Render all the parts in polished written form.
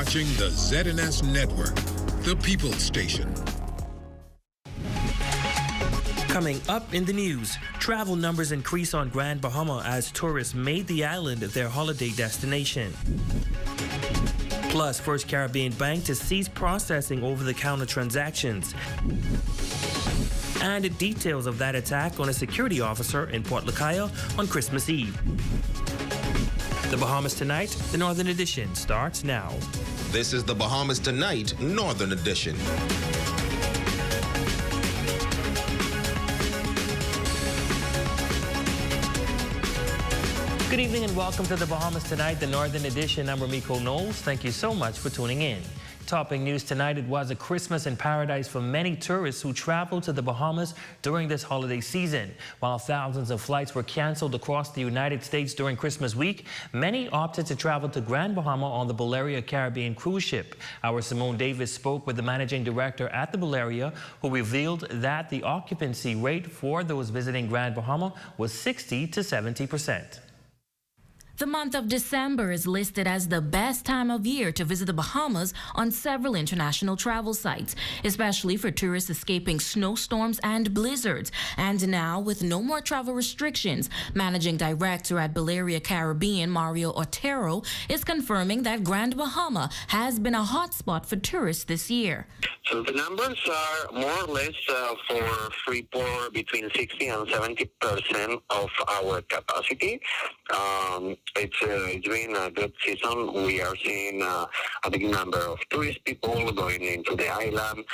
watching the ZNS Network, the People's Station. Coming up in the news, travel numbers increase on Grand Bahama as tourists made the island their holiday destination. Plus, First Caribbean Bank to cease processing over-the-counter transactions. And the details of that attack on a security officer in Port Lucaya on Christmas Eve. The Bahamas Tonight, the Northern Edition, starts now. This is the Bahamas Tonight, Northern Edition. Good evening and welcome to the Bahamas Tonight, the Northern Edition. I'm Ramiko Knowles. Thank you so much for tuning in. Topping news tonight, it was a Christmas in paradise for many tourists who traveled to the Bahamas during this holiday season. While thousands of flights were canceled across the United States during Christmas week, many opted to travel to Grand Bahama on the Balearia Caribbean cruise ship. Our Simone Davis spoke with the managing director at the Balearia, who revealed that the occupancy rate for those visiting Grand Bahama was 60 to 70%. The month of December is listed as the best time of year to visit the Bahamas on several international travel sites, especially for tourists escaping snowstorms and blizzards. And now, with no more travel restrictions, Managing Director at Balearia Caribbean, Mario Otero, is confirming that Grand Bahama has been a hotspot for tourists this year. So the numbers are more or less for Freeport between 60 and 70% of our capacity. It's been a good season. We are seeing a big number of tourist people going into the island.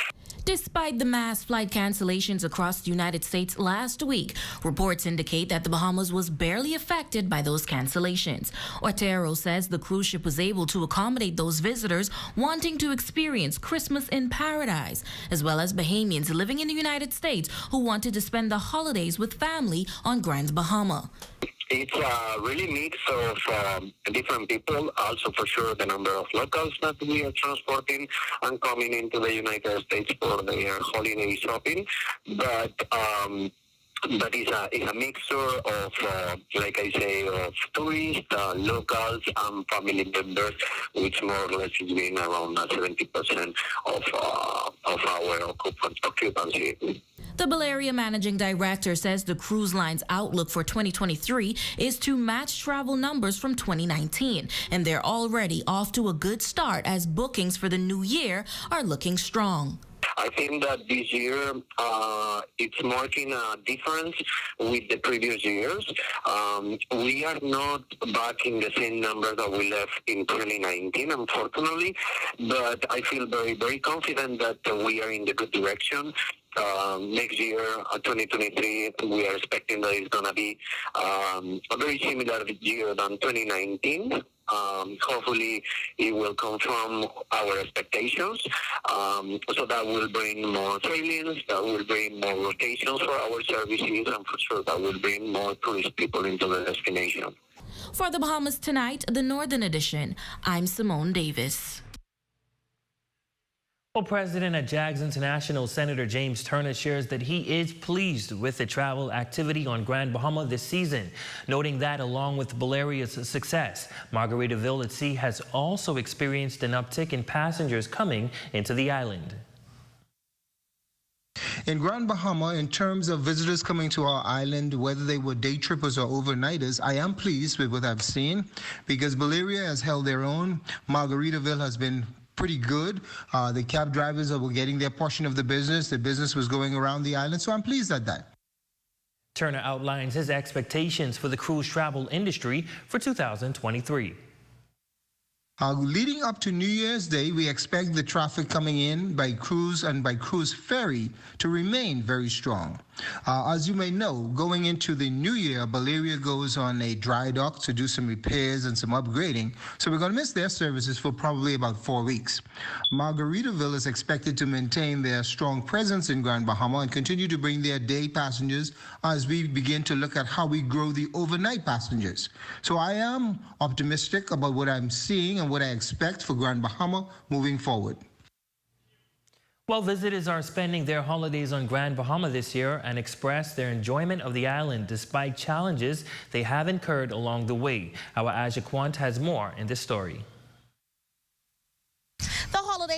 Despite the mass flight cancellations across the United States last week, reports indicate that the Bahamas was barely affected by those cancellations. Otero says the cruise ship was able to accommodate those visitors wanting to experience Christmas in paradise, as well as Bahamians living in the United States who wanted to spend the holidays with family on Grand Bahama. It's a really mix of different people. Also, for sure, the number of locals that we are transporting and coming into the United States for their holiday shopping. But it's a mixture of, like I say, of tourists, locals, and family members, which more or less has been around 70% of our occupancy. The Balearia Managing Director says the cruise line's outlook for 2023 is to match travel numbers from 2019, and they're already off to a good start as bookings for the new year are looking strong. I think that this year it's marking a difference with the previous years. We are not back in the same number that we left in 2019, unfortunately, but I feel very, very confident that we are in the good direction. Next year, 2023, we are expecting that it's going to be a very similar year than 2019. Hopefully, it will confirm our expectations. So that will bring more sailings, that will bring more rotations for our services, and for sure that will bring more tourist people into the destination. For the Bahamas Tonight, the Northern Edition, I'm Simone Davis. Well, President at JAGS International, Senator James Turner, shares that he is pleased with the travel activity on Grand Bahama this season, noting that along with Baleria's success, Margaritaville at Sea has also experienced an uptick in passengers coming into the island. In Grand Bahama, in terms of visitors coming to our island, whether they were day trippers or overnighters, I am pleased with what I've seen because Balearia has held their own. Margaritaville has been pretty good. The cab drivers were getting their portion of the business. The business was going around the island, so I'm pleased at that. Turner outlines his expectations for the cruise travel industry for 2023. Leading up to New Year's Day, we expect the traffic coming in by cruise and by cruise ferry to remain very strong. As you may know, going into the new year, Balearia goes on a dry dock to do some repairs and some upgrading. So we're going to miss their services for probably about 4 weeks. Margaritaville is expected to maintain their strong presence in Grand Bahama and continue to bring their day passengers as we begin to look at how we grow the overnight passengers. So I am optimistic about what I'm seeing and what I expect for Grand Bahama moving forward. Well, visitors are spending their holidays on Grand Bahama this year and express their enjoyment of the island despite challenges they have incurred along the way. Our Aja Quant has more in this story.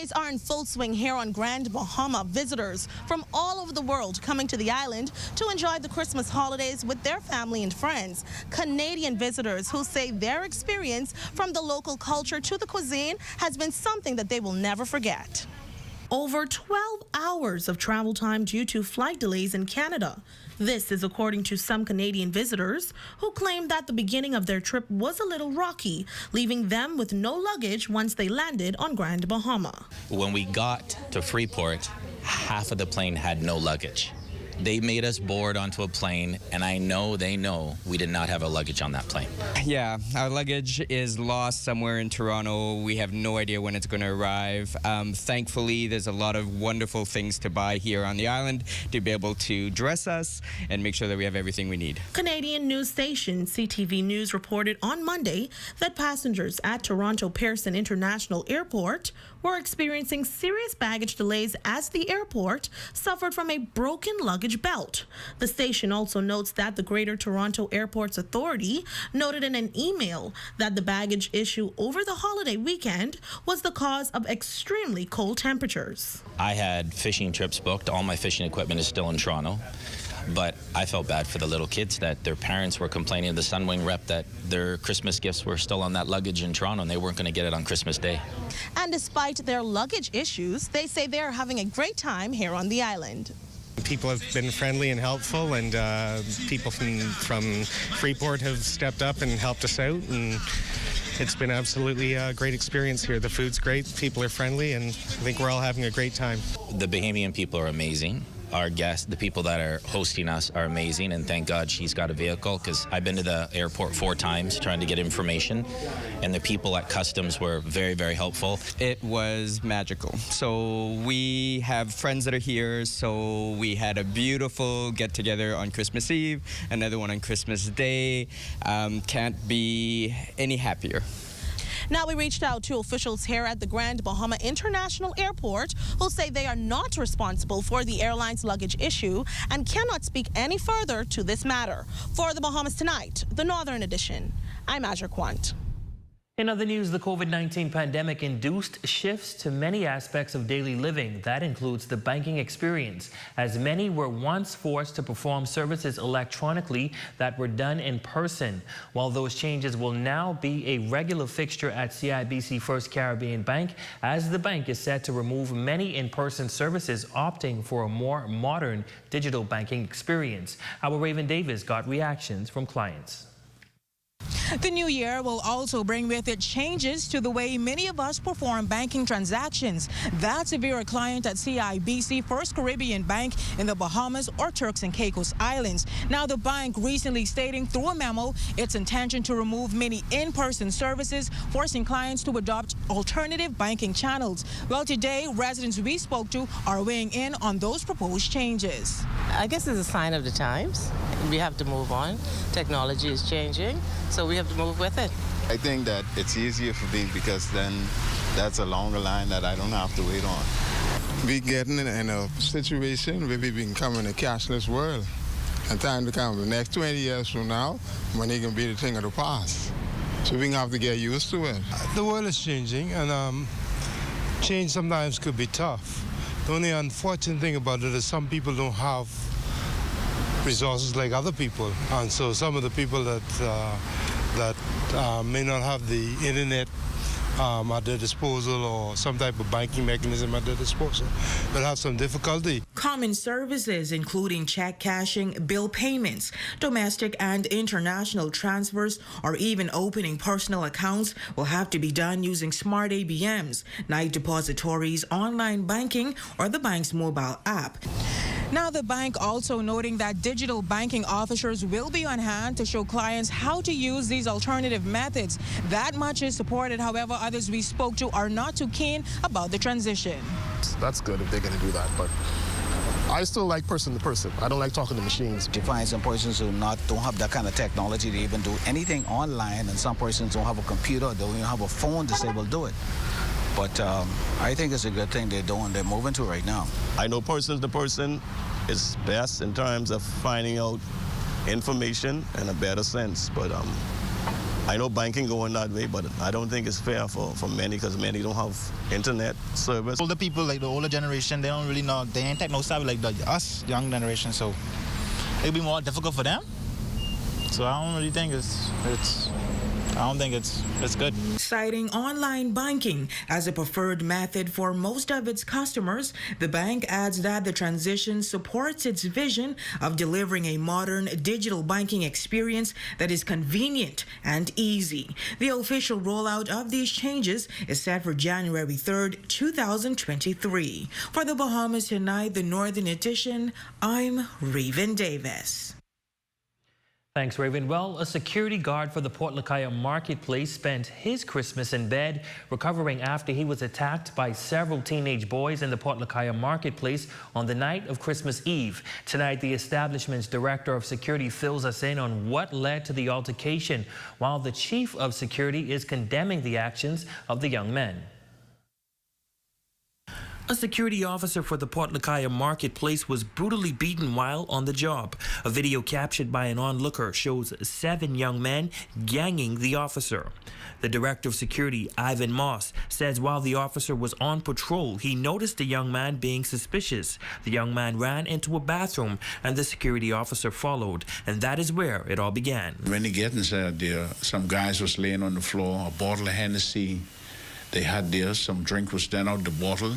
Holidays are in full swing here on Grand Bahama. Visitors from all over the world coming to the island to enjoy the Christmas holidays with their family and friends. Canadian visitors who say their experience from the local culture to the cuisine has been something that they will never forget. Over 12 hours of travel time due to flight delays in Canada. This is according to some Canadian visitors who claim that the beginning of their trip was a little rocky, leaving them with no luggage once they landed on Grand Bahama. When we got to Freeport, half of the plane had no luggage. They made us board onto a plane, and I know they know we did not have a luggage on that plane. Yeah, our luggage is lost somewhere in Toronto. We have no idea when it's going to arrive. Thankfully, there's a lot of wonderful things to buy here on the island to be able to dress us and make sure that we have everything we need. Canadian news station CTV News reported on Monday that passengers at Toronto Pearson International Airport were experiencing serious baggage delays as the airport suffered from a broken luggage belt. The station also notes that the Greater Toronto Airports Authority noted in an email that the baggage issue over the holiday weekend was the cause of extremely cold temperatures. I had fishing trips booked. All my fishing equipment is still in Toronto. But I felt bad for the little kids that their parents were complaining to the Sunwing rep that their Christmas gifts were still on that luggage in Toronto and they weren't going to get it on Christmas Day. And despite their luggage issues, they say they're having a great time here on the island. People have been friendly and helpful, and people from Freeport have stepped up and helped us out, and it's been absolutely a great experience here. The food's great, people are friendly, and I think we're all having a great time. The Bahamian people are amazing. Our guests, the people that are hosting us, are amazing, and thank God she's got a vehicle, because I've been to the airport 4 times trying to get information, and the people at customs were very, very helpful. It was magical. So we have friends that are here, so we had a beautiful get-together on Christmas Eve, another one on Christmas Day. Can't be any happier. Now, we reached out to officials here at the Grand Bahama International Airport who say they are not responsible for the airline's luggage issue and cannot speak any further to this matter. For the Bahamas Tonight, the Northern Edition, I'm Azure Quant. In other news, the COVID-19 pandemic induced shifts to many aspects of daily living. That includes the banking experience, as many were once forced to perform services electronically that were done in person. While those changes will now be a regular fixture at CIBC First Caribbean Bank, as the bank is set to remove many in-person services, opting for a more modern digital banking experience. Our Raven Davis got reactions from clients. The new year will also bring with it changes to the way many of us perform banking transactions. That's if you're a client at CIBC First Caribbean Bank in the Bahamas or Turks and Caicos Islands. Now, the bank recently stating through a memo its intention to remove many in-person services, forcing clients to adopt alternative banking channels. Well, today, residents we spoke to are weighing in on those proposed changes. I guess it's a sign of the times. We have to move on. Technology is changing, so we have to move with it. I think that it's easier for me because then that's a longer line that I don't have to wait on. We getting in a situation where we become in a cashless world. And time to come, the next 20 years from now, money can be the thing of the past. So we have to get used to it. The world is changing, and change sometimes could be tough. The only unfortunate thing about it is some people don't have resources like other people, and so some of the people that may not have the internet at their disposal or some type of banking mechanism at their disposal will have some difficulty. Common services including check cashing, bill payments, domestic and international transfers, or even opening personal accounts will have to be done using smart ABMs, night depositories, online banking, or the bank's mobile app. Now, the bank also noting that digital banking officers will be on hand to show clients how to use these alternative methods. That much is supported. However, others we spoke to are not too keen about the transition. That's good if they're going to do that, but I still like person to person. I don't like talking to machines. You find some persons who don't have that kind of technology to even do anything online, and some persons don't have a computer, don't even have a phone to say, well, do it. But I think it's a good thing they're moving to right now. I know person to person is best in terms of finding out information in a better sense, but I know banking going that way, but I don't think it's fair for many because many don't have internet service. Older people, like the older generation, they don't really know, they ain't techno savvy like us, young generation, so it'll be more difficult for them. So I don't really think it's good. Citing online banking as a preferred method for most of its customers, the bank adds that the transition supports its vision of delivering a modern digital banking experience that is convenient and easy. The official rollout of these changes is set for January 3rd, 2023. For the Bahamas Tonight, the Northern Edition, I'm Raven Davis. Thanks, Raven. Well, a security guard for the Port Lakaya Marketplace spent his Christmas in bed, recovering after he was attacked by several teenage boys in the Port Lakaya Marketplace on the night of Christmas Eve. Tonight, the establishment's director of security fills us in on what led to the altercation, while the chief of security is condemning the actions of the young men. A security officer for the Port Lakaya Marketplace was brutally beaten while on the job. A video captured by an onlooker shows 7 young men ganging the officer. The director of security, Ivan Moss, says while the officer was on patrol, he noticed the young man being suspicious. The young man ran into a bathroom and the security officer followed, and that is where it all began. When he get inside there, some guys was laying on the floor, a bottle of Hennessy they had there, some drink was down out the bottle.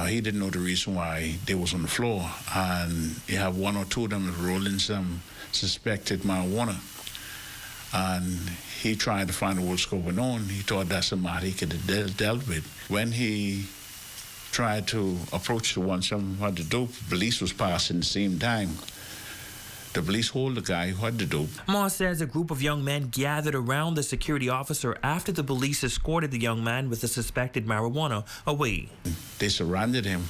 He didn't know the reason why they was on the floor, and you have 1 or 2 of them rolling some suspected marijuana. And he tried to find out what's going on. He thought that's a matter he could have dealt with. When he tried to approach the one some had the dope, police was passing the same time. The police hold the guy who had the dope. Moss says a group of young men gathered around the security officer after the police escorted the young man with the suspected marijuana away. They surrounded him.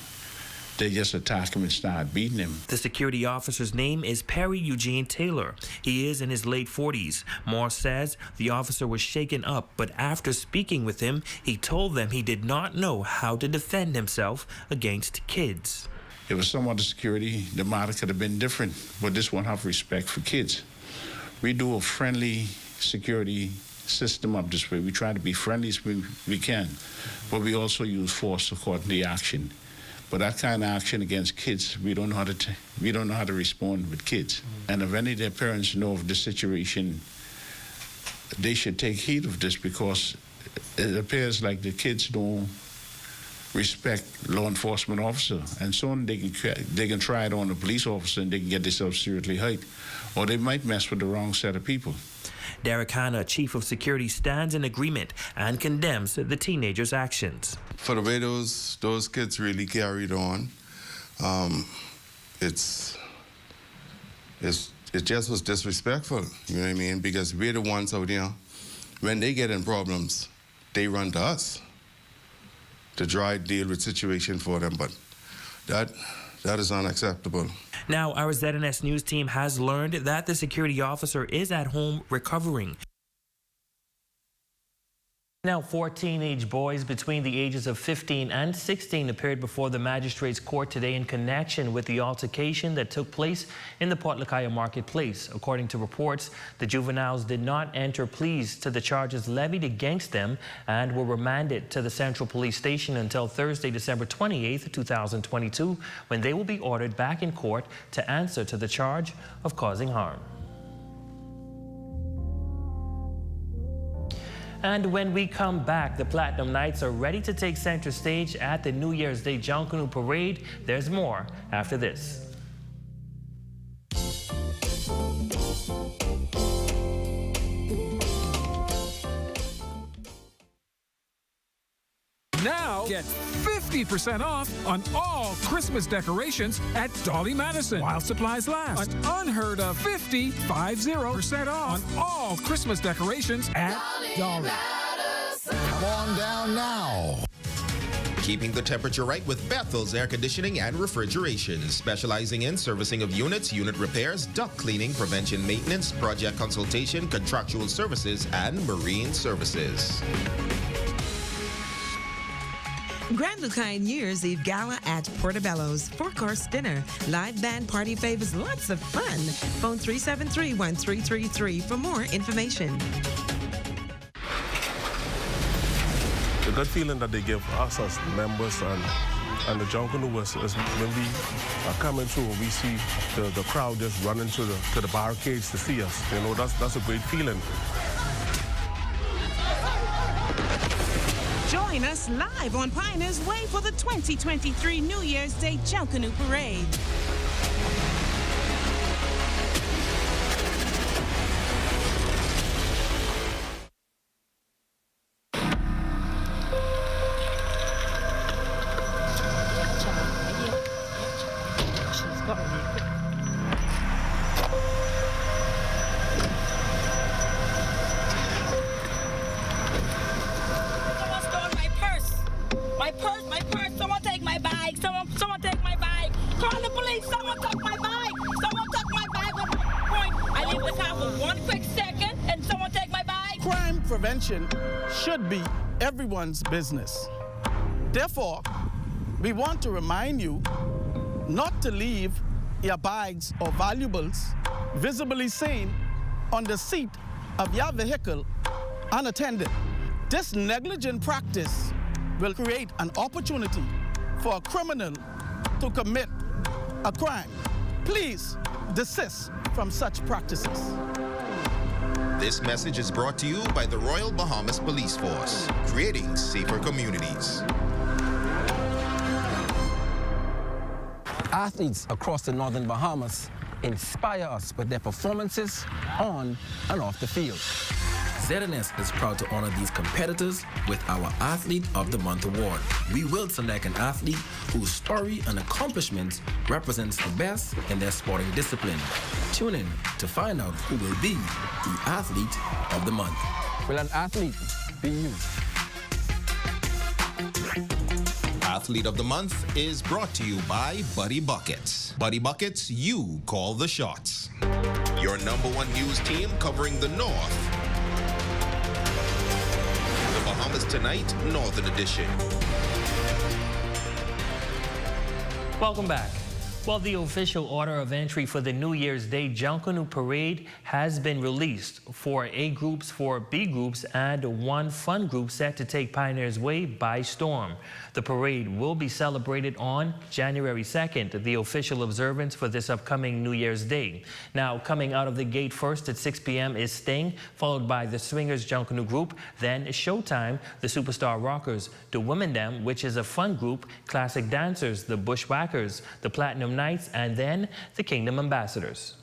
They just attacked him and started beating him. The security officer's name is Perry Eugene Taylor. He is in his late 40s. Moss says the officer was shaken up, but after speaking with him, he told them he did not know how to defend himself against kids. If it was some other security, the matter could have been different, but this one have respect for kids. We do a friendly security system up this way. We try to be friendly as we can, but we also use force according to the action. But that kind of action against kids, we don't know how to respond with kids. And if any of their parents know of the situation, they should take heed of this, because it appears like the kids don't respect law enforcement officer, and soon they can try it on a police officer and they can get themselves seriously hurt, or they might mess with the wrong set of people. Derek Hanna, chief of security, stands in agreement and condemns the teenagers' actions. For the way those kids really carried on, it just was disrespectful. You know what I mean? Because we're the ones out there, when they get in problems, they run to us to try to deal with situation for them, but that is unacceptable. Now, our ZNS News team has learned that the security officer is at home recovering. Now, 4 teenage boys between the ages of 15 and 16 appeared before the magistrate's court today in connection with the altercation that took place in the Port Lakaya Marketplace. According to reports, the juveniles did not enter pleas to the charges levied against them and were remanded to the Central Police Station until Thursday, December 28, 2022, when they will be ordered back in court to answer to the charge of causing harm. And when we come back, the Platinum Knights are ready to take center stage at the New Year's Day Junkanoo Parade. There's more after this. Now get 50% off on all Christmas decorations at Dolly Madison while supplies last. An unheard of 50% off on all Christmas decorations at Dolly. Come on down now. Keeping the temperature right with Bethel's Air Conditioning and Refrigeration, specializing in servicing of units, unit repairs, duct cleaning, prevention maintenance, project consultation, contractual services, and marine services. Grand Lucas New Year's Eve Gala at Portobello's. 4-course dinner. Live band party favors, lots of fun. Phone 373-1333 for more information. The good feeling that they give us as members and the Junkanoo is when we are coming through and we see the crowd just running to the barricades to see us. You know, that's a great feeling. Join us live on Pioneer's Way for the 2023 New Year's Day Junkanoo Parade. Should be everyone's business. Therefore, we want to remind you not to leave your bags or valuables visibly seen on the seat of your vehicle unattended. This negligent practice will create an opportunity for a criminal to commit a crime. Please desist from such practices. This message is brought to you by the Royal Bahamas Police Force, creating safer communities. Athletes across the northern Bahamas inspire us with their performances on and off the field. ZNS is proud to honor these competitors with our Athlete of the Month award. We will select an athlete whose story and accomplishments represents the best in their sporting discipline. Tune in to find out who will be the Athlete of the Month. Will an athlete be you? Athlete of the Month is brought to you by Buddy Buckets. Buddy Buckets, you call the shots. Your #1 news team covering the North. The Bahamas Tonight, Northern Edition. Welcome back. Well, the official order of entry for the New Year's Day Junkanoo Parade has been released. 4 A groups, 4 B groups, and 1 fun group set to take Pioneer's Way by storm. The parade will be celebrated on January 2nd, the official observance for this upcoming New Year's Day. Now, coming out of the gate first at 6 p.m. is Sting, followed by the Swingers Junkanoo Group, then Showtime, the Superstar Rockers, the Women Dem, which is a fun group, Classic Dancers, the Bushwhackers, the Platinum Knights, and then the Kingdom Ambassadors.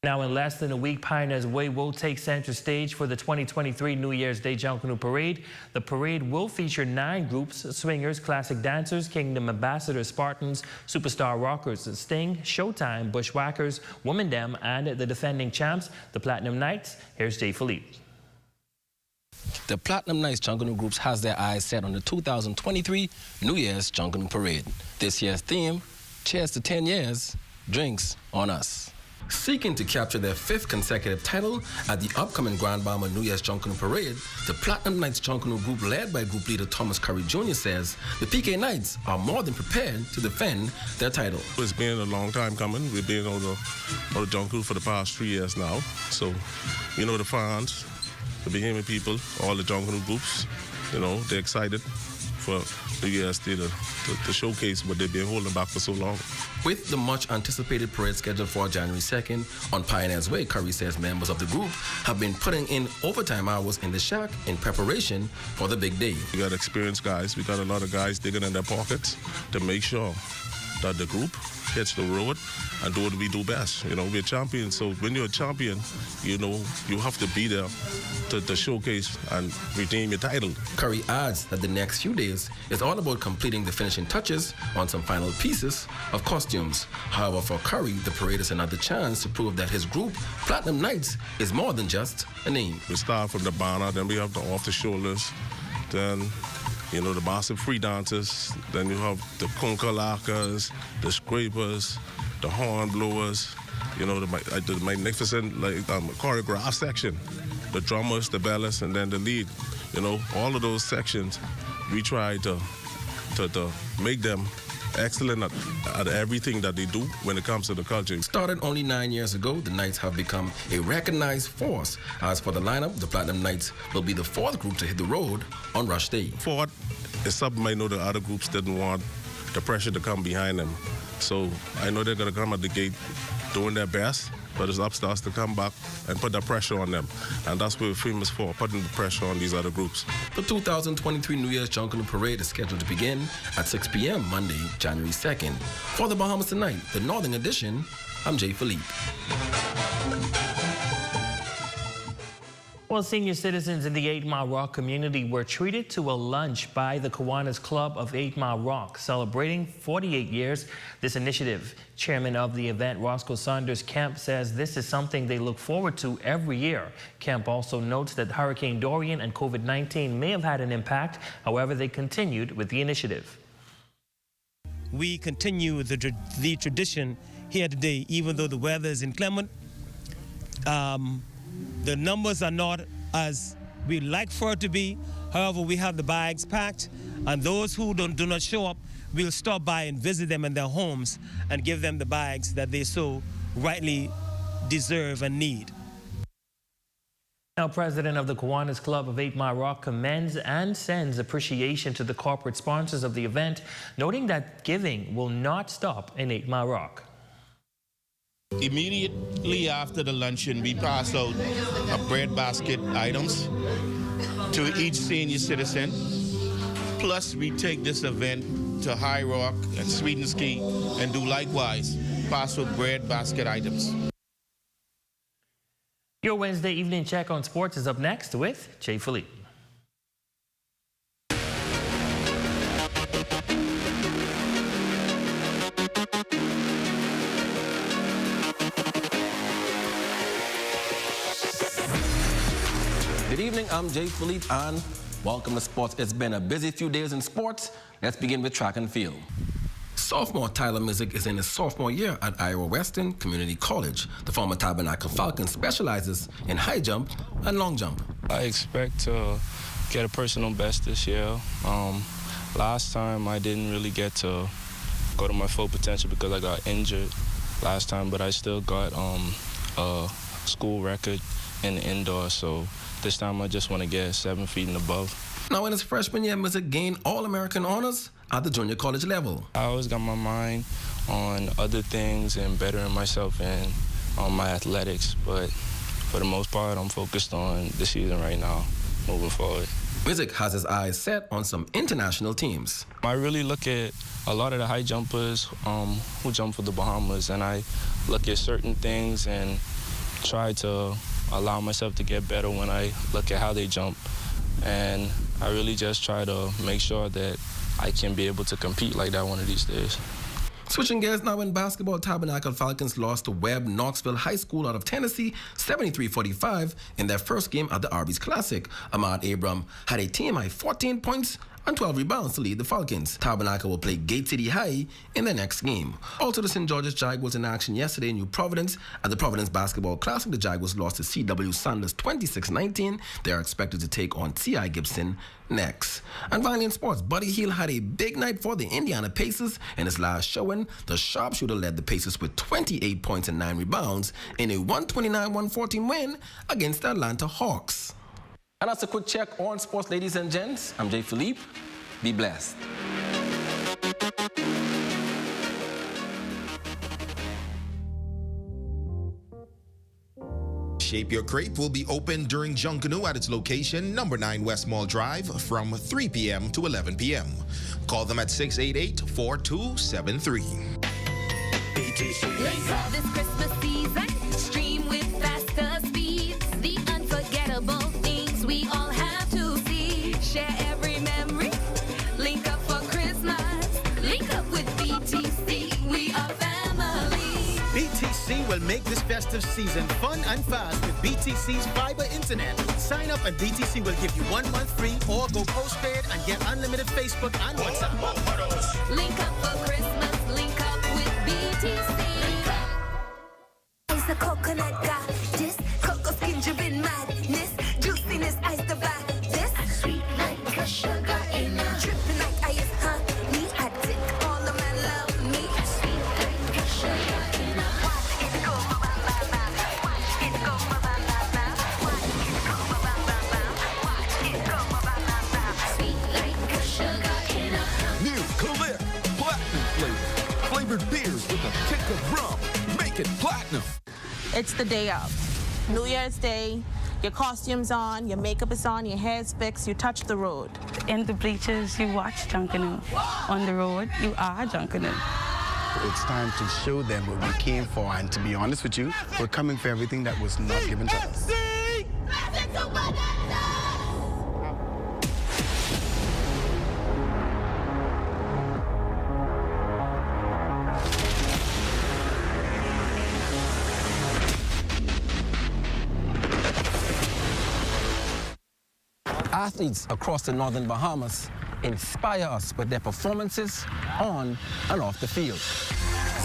Now, in less than a week, Pioneer's Way will take center stage for the 2023 New Year's Day Junkanoo Parade. The parade will feature 9 groups: Swingers, Classic Dancers, Kingdom Ambassadors, Spartans, Superstar Rockers, Sting, Showtime, Bushwhackers, Women Dem, and the defending champs, the Platinum Knights. Here's Jay Philippe. The Platinum Knights Junkanoo Groups has their eyes set on the 2023 New Year's Junkanoo Parade. This year's theme, Cheers to 10 years, Drinks on Us. Seeking to capture their 5th consecutive title at the upcoming Grand Bahama New Year's Junkanoo Parade, the Platinum Knights Junkanoo Group, led by Group Leader Thomas Curry Jr., says the PK Knights are more than prepared to defend their title. It's been a long time coming. We've been on the Junkanoo for the past 3 years now. So, you know, the fans, the Bahamian people, all the Junkanoo groups, you know, they're excited for New Year's Day to showcase what they've been holding back for so long. With the much anticipated parade scheduled for January 2nd on Pioneer's Way, Curry says members of the group have been putting in overtime hours in the shack in preparation for the big day. We got experienced guys. We got a lot of guys digging in their pockets to make sure that the group hits the road and do what we do best. You know, we're champions, so when you're a champion, you know, you have to be there to showcase and redeem your title. Curry adds that the next few days is all about completing the finishing touches on some final pieces of costumes. However, for Curry, the parade is another chance to prove that his group, Platinum Knights, is more than just a name. We start from the banner, then we have the off-the-shoulders, then you know, the massive free dancers, then you have the kunkalacas, the scrapers, the horn blowers, you know, the magnificent choreographed section, the drummers, the bellists, and then the lead. You know, all of those sections, we try to make them excellent at everything that they do when it comes to the culture. Started only 9 years ago, the Knights have become a recognized force. As for the lineup, the Platinum Knights will be the fourth group to hit the road on Rush Day. Fourth is something I know the other groups didn't want the pressure to come behind them. So I know they're going to come at the gate doing their best, but it's up to us to come back and put the pressure on them. And that's what we're famous for, putting the pressure on these other groups. The 2023 New Year's Junkanoo Parade is scheduled to begin at 6 p.m. Monday, January 2nd. For the Bahamas Tonight, the Northern Edition, I'm Jay Philippe. Well, senior citizens in the 8 Mile Rock community were treated to a lunch by the Kiwanis Club of 8 Mile Rock, celebrating 48 years this initiative. Chairman of the event, Roscoe Saunders Kemp, says this is something they look forward to every year. Kemp also notes that Hurricane Dorian and COVID-19 may have had an impact. However, they continued with the initiative. We continue the tradition here today, even though the weather is inclement. The numbers are not as we'd like for it to be. However, we have the bags packed, and those who do not show up, we'll stop by and visit them in their homes and give them the bags that they so rightly deserve and need. Now, President of the Kiwanis Club of 8 Mile Rock commends and sends appreciation to the corporate sponsors of the event, noting that giving will not stop in 8 Mile Rock. Immediately after the luncheon, we pass out a bread basket items to each senior citizen. Plus, we take this event to High Rock and Swedenski and do likewise, pass out bread basket items. Your Wednesday evening check on sports is up next with Jay Philippe. Good evening, I'm Jay Philippe and welcome to sports. It's been a busy few days in sports. Let's begin with track and field. Sophomore Tyler Mizik is in his sophomore year at Iowa Western Community College. The former Tabernacle Falcon specializes in high jump and long jump. I expect to get a personal best this year. Last time I didn't really get to go to my full potential because I got injured last time, but I still got a school record in the indoor, so this time I just want to get 7 feet and above. Now in his freshman year, Mizik gained All-American honors at the junior college level. I always got my mind on other things and bettering myself in my athletics, but for the most part, I'm focused on the season right now, moving forward. Mizik has his eyes set on some international teams. I really look at a lot of the high jumpers who jump for the Bahamas, and I look at certain things and try to allow myself to get better when I look at how they jump. And I really just try to make sure that I can be able to compete like that one of these days. Switching gears now in basketball, Tabernacle Falcons lost to Webb Knoxville High School out of Tennessee 73-45 in their first game at the Arby's Classic. Ahmad Abram had a team-high 14 points and 12 rebounds to lead the Falcons. Tabernacle will play Gate City High in their next game. Also, the St. George's Jaguars in action yesterday in New Providence. At the Providence Basketball Classic, the Jaguars lost to C.W. Sanders 26-19. They are expected to take on T.I. Gibson next. And finally in sports, Buddy Hield had a big night for the Indiana Pacers. In his last showing, the sharpshooter led the Pacers with 28 points and 9 rebounds in a 129-114 win against the Atlanta Hawks. And that's a quick check on sports, ladies and gents. I'm Jay Philippe. Be blessed. Shape Your Crepe will be open during Junkanoo at its location, number 9 West Mall Drive, from 3 p.m. to 11 p.m. Call them at 688-4273. Link up this Christmas season. Stream with faster speeds. The unforgettable things we all have to see. Share every memory. Link up for Christmas. Link up with BTC. We are family. BTC will make this festive season fun and fast with BTC's fiber internet. Sign up and BTC will give you 1 month free or go postpaid and get unlimited Facebook and WhatsApp. Link up for Christmas. Link up with BTC. Ice the coconut got this. Cocoa skin driven madness. Juiciness ice the back. This vodka rum. Make it platinum. It's the day of. New Year's Day, your costume's on, your makeup is on, your hair's fixed, you touch the road. In the bleachers, you watch Junkanoo. On the road, you are Junkanoo. It's time to show them what we came for, and to be honest with you, we're coming for everything that was not given to us. Athletes across the northern Bahamas inspire us with their performances on and off the field.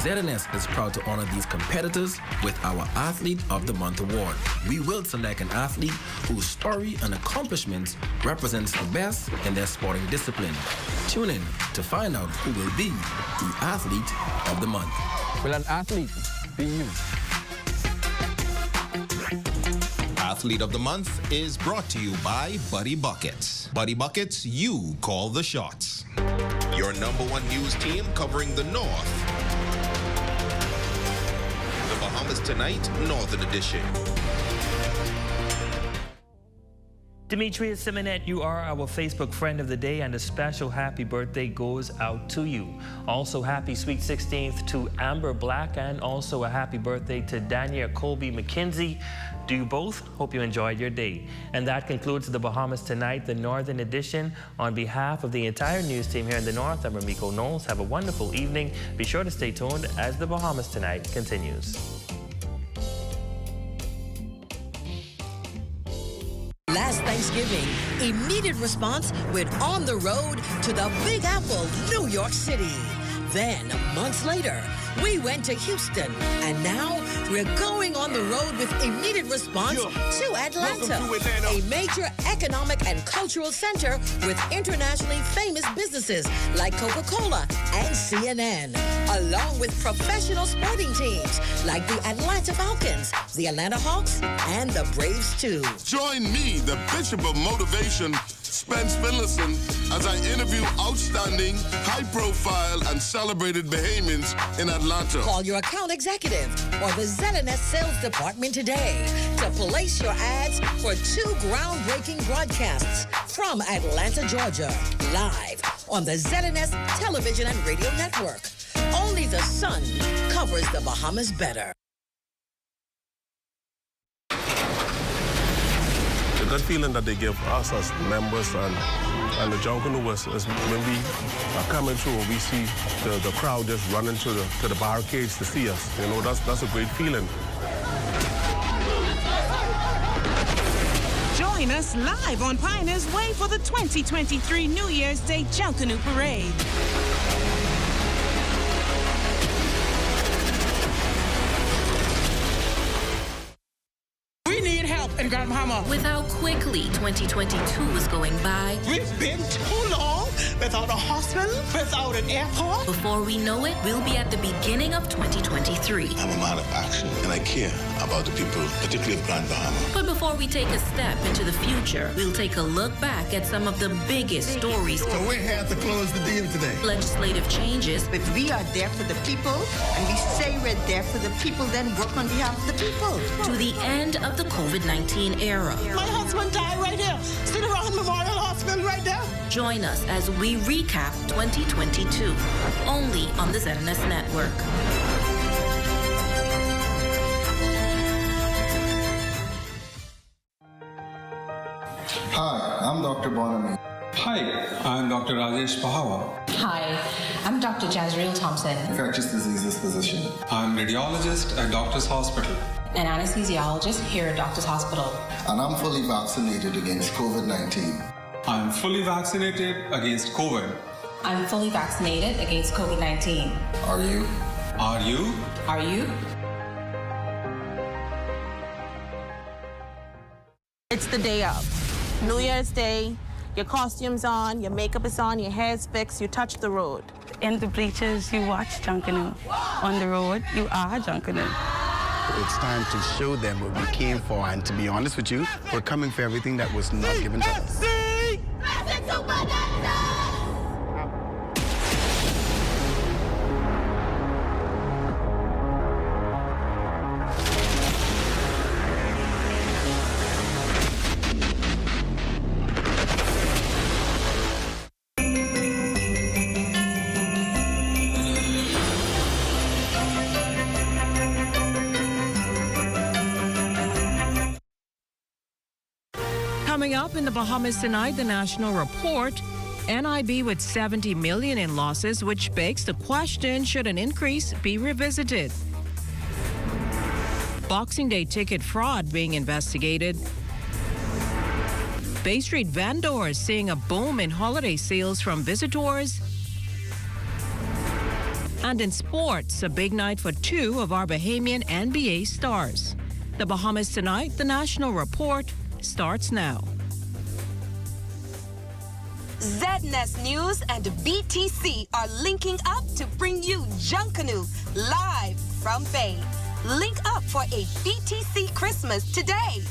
ZNS is proud to honor these competitors with our Athlete of the Month award. We will select an athlete whose story and accomplishments represents the best in their sporting discipline. Tune in to find out who will be the Athlete of the Month. Will an athlete be you? Athlete of the Month is brought to you by Buddy Buckets. Buddy Buckets, you call the shots. Your #1 news team covering the North. The Bahamas Tonight, Northern Edition. Demetrius Simonet, you are our Facebook friend of the day, and a special happy birthday goes out to you. Also, happy sweet 16th to Amber Black, and also a happy birthday to Daniel Colby McKenzie. Do you both? Hope you enjoyed your day. And that concludes the Bahamas Tonight, the Northern Edition. On behalf of the entire news team here in the North, I'm Ramiko Knowles. Have a wonderful evening. Be sure to stay tuned as the Bahamas Tonight continues. Last Thanksgiving, immediate response went on the road to the Big Apple, New York City. Then, months later, we went to Houston, and now we're going on the road with immediate response to Atlanta, a major economic and cultural center with internationally famous businesses like Coca-Cola and CNN, along with professional sporting teams like the Atlanta Falcons, the Atlanta Hawks, and the Braves too. Join me, the Bishop of Motivation, Spence Finlayson, as I interview outstanding, high-profile, and celebrated Bahamians in Atlanta. Call your account executive or the ZNS sales department today to place your ads for 2 groundbreaking broadcasts from Atlanta, Georgia, live on the ZNS television and radio network. Only the sun covers the Bahamas better. The good feeling that they give us as members and the Junkanooers is when we are coming through and we see the crowd just running to the barricades to see us. You know, that's a great feeling. Join us live on Pioneer's Way for the 2023 New Year's Day Junkanoo Parade. In Grand Bahama. With how quickly 2022 was going by. We've been too long without a hospital, without an airport. Before we know it, we'll be at the beginning of 2023. I'm a man of action, and I care about the people, particularly of Grand Bahama. But before we take a step into the future, we'll take a look back at some of the biggest stories. So we have to close the deal today. Legislative changes. If we are there for the people, and we say we're there for the people, then work on behalf of the people. To the end of the COVID-19 era. My husband died right here. Sit around Memorial Hospital right there. Join us as we recap 2022, only on the ZNS Network. Hi, I'm Dr. Bonami. Hi, I'm Dr. Rajesh Pahawa. Hi, I'm Dr. Jazreel Thompson. Infectious diseases physician. I'm radiologist at Doctors Hospital. An anesthesiologist here at Doctors Hospital. And I'm fully vaccinated against COVID-19. I'm fully vaccinated against COVID. I'm fully vaccinated against COVID-19. Are you? Are you? Are you? It's the day of. New Year's Day, your costume's on, your makeup is on, your hair's fixed, you touch the road. In the bleachers, you watch Junkanoo. On the road, you are Junkanoo. It's time to show them what we came for, and to be honest with you, we're coming for everything that was not given to us. Coming up in the Bahamas tonight, the national report. NIB with $70 million in losses, which begs the question, should an increase be revisited? Boxing Day ticket fraud being investigated. Bay Street vendors seeing a boom in holiday sales from visitors. And in sports, a big night for two of our Bahamian NBA stars. The Bahamas tonight, the national report starts now. ZNS News and BTC are linking up to bring you Junkanoo live from Bay. Link up for a BTC Christmas today.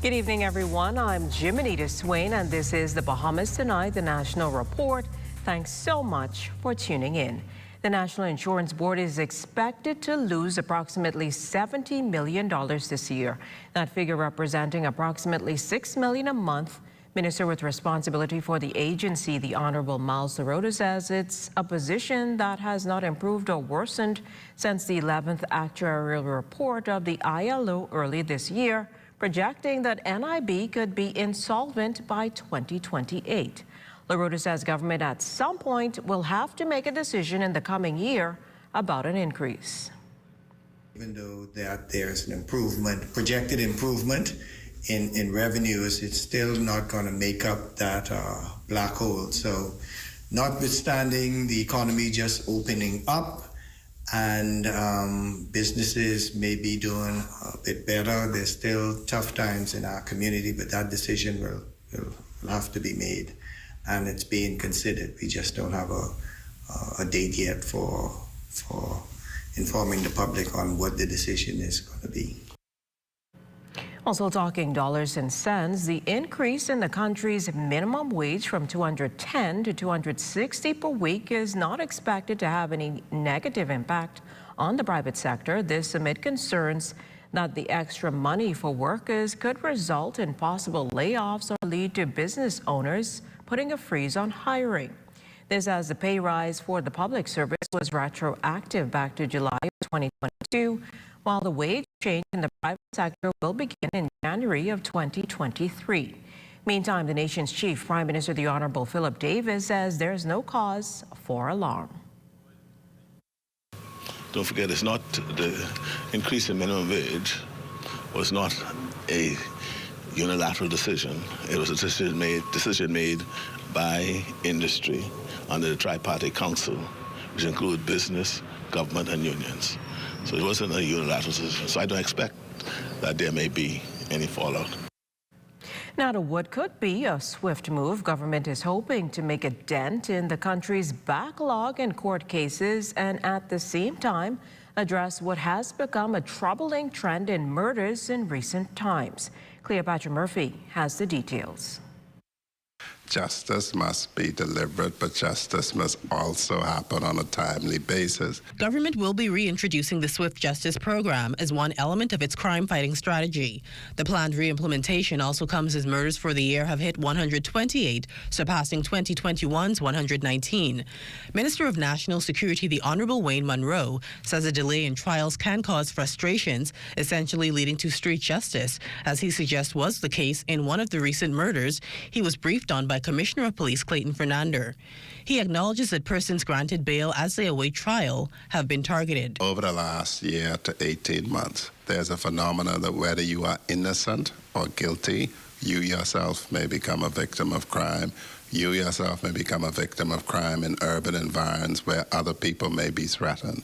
Good evening, everyone. I'm Jiminita Swain, and this is the Bahamas Tonight, the National Report. Thanks so much for tuning in. The National Insurance Board is expected to lose approximately $70 million this year. That figure representing approximately $6 million a month. Minister with responsibility for the agency, the Honorable Miles Loroto, says it's a position that has not improved or worsened since the 11th actuarial report of the ILO early this year, projecting that NIB could be insolvent by 2028. Loroto says government at some point will have to make a decision in the coming year about an increase. Even though that there's an improvement, projected improvement in revenues, it's still not going to make up that black hole. So notwithstanding the economy just opening up and businesses may be doing a bit better, there's still tough times in our community, but that decision will have to be made. And it's being considered. We just don't have a date yet for informing the public on what the decision is going to be. Also talking dollars and cents, the increase in the country's minimum wage from $210 to $260 per week is not expected to have any negative impact on the private sector. This amid concerns that the extra money for workers could result in possible layoffs or lead to business owners putting a freeze on hiring. This as the pay rise for the public service was retroactive back to July of 2022, while the wage change in the private sector will begin in January of 2023. Meantime, the nation's chief Prime Minister, the Honorable Philip Davis, says there's no cause for alarm. Don't forget, it's not the increase in minimum wage was not a unilateral decision. It was a decision made by industry under the Tripartite Council, which include business, government, and unions. So it wasn't a unilateral decision. So I don't expect that there may be any fallout. Now to what could be a swift move. Government is hoping to make a dent in the country's backlog in court cases and at the same time address what has become a troubling trend in murders in recent times. Cleopatra Murphy has the details. Justice must be deliberate, but justice must also happen on a timely basis. Government will be reintroducing the Swift Justice Program as one element of its crime-fighting strategy. The planned re-implementation also comes as murders for the year have hit 128, surpassing 2021's 119. Minister of National Security, the Honorable Wayne Munro, says a delay in trials can cause frustrations, essentially leading to street justice, as he suggests was the case in one of the recent murders he was briefed on by Commissioner of Police Clayton Fernander. He acknowledges that persons granted bail as they await trial have been targeted. Over the last year to 18 months, there's a phenomenon that whether you are innocent or guilty, you yourself may become a victim of crime. You yourself may become a victim of crime in urban environments where other people may be threatened.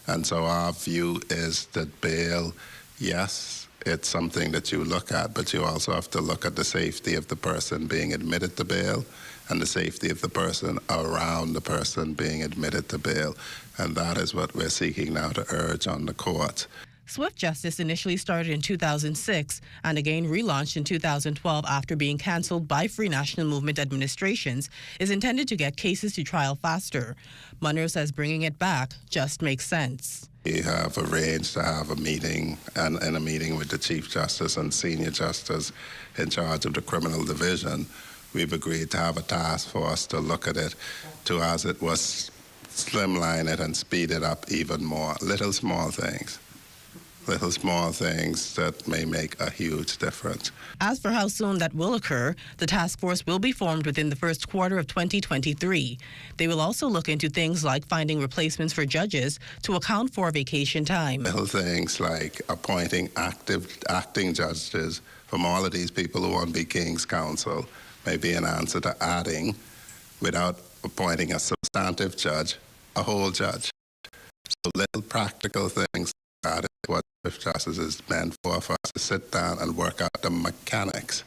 And so our view is that bail, yes, it's something that you look at, but you also have to look at the safety of the person being admitted to bail and the safety of the person around the person being admitted to bail. And that is what we're seeking now to urge on the court. Swift Justice initially started in 2006 and again relaunched in 2012 after being cancelled by Free National Movement administrations, is intended to get cases to trial faster. Munro says bringing it back just makes sense. We have arranged to have a meeting, and in a meeting with the Chief Justice and Senior Justice in charge of the Criminal Division, we've agreed to have a task force to look at it, to, as it was, slimline it and speed it up even more. Little small things. little small things that may make a huge difference. As for how soon that will occur, the task force will be formed within the first quarter of 2023. They will also look into things like finding replacements for judges to account for vacation time. Little things like appointing acting judges from all of these people who want to be King's Counsel may be an answer to adding, without appointing a substantive judge, a whole judge. So little practical things that is what Chief Justice is meant for us to sit down and work out the mechanics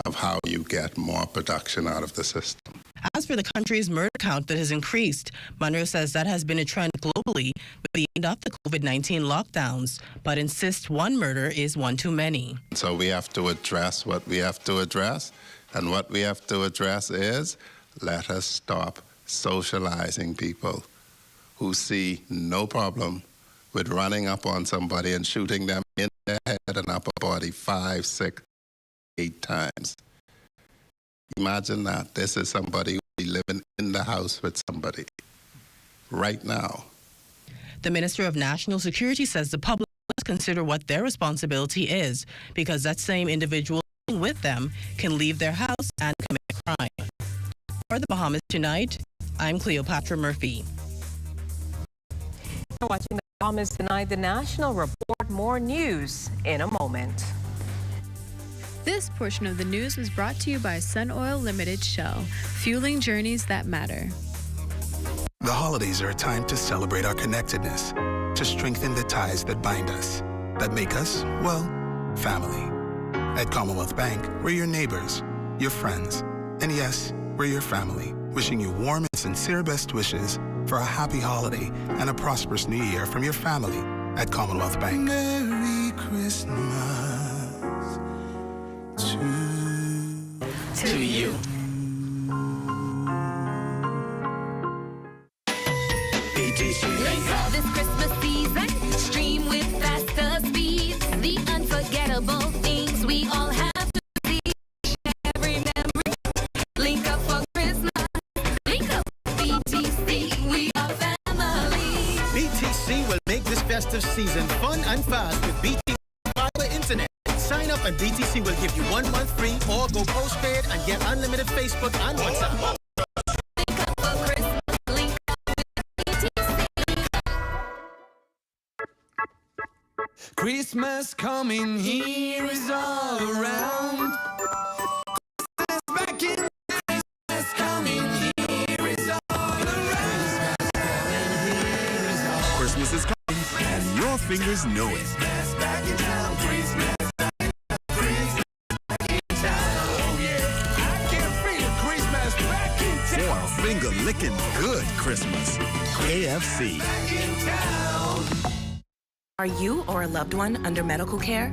of how you get more production out of the system. As for the country's murder count that has increased, Munro says that has been a trend globally with the end of the COVID-19 lockdowns, but insists one murder is one too many. So we have to address what we have to address, and what we have to address is let us stop socializing people who see no problem with running up on somebody and shooting them in their head and upper body 5, 6, 8 times. Imagine that. This is somebody who will be living in the house with somebody right now. The Minister of National Security says the public must consider what their responsibility is, because that same individual with them can leave their house and commit a crime. For the Bahamas Tonight, I'm Cleopatra Murphy. You're watching the Bahamas Tonight, the National Report. More news in a moment. This portion of the news was brought to you by Sun Oil Limited Shell, fueling journeys that matter. The holidays are a time to celebrate our connectedness, to strengthen the ties that bind us, that make us, well, family. At Commonwealth Bank, we're your neighbors, your friends, and yes, we're your family, wishing you warm and sincere best wishes for a happy holiday and a prosperous new year from your family at Commonwealth Bank. Merry Christmas to you. This Christmas season, stream with faster speeds. The unforgettable things we all have to see. Share every memory. Link up for Christmas. Link up with BTC. We are family. BTC will make this festive season fun and fast with BTC Fiber Internet. Sign up and BTC will give you 1 month free or go postpaid and get unlimited Facebook and WhatsApp. Christmas coming here is all around. Christmas back in Christmas coming here is all around. Christmas is coming and your fingers know it. Christmas back in town. Christmas back in town. Oh yeah, I can feel Christmas back in town. For a finger-licking good Christmas. KFC. Back in town. Are you or a loved one under medical care?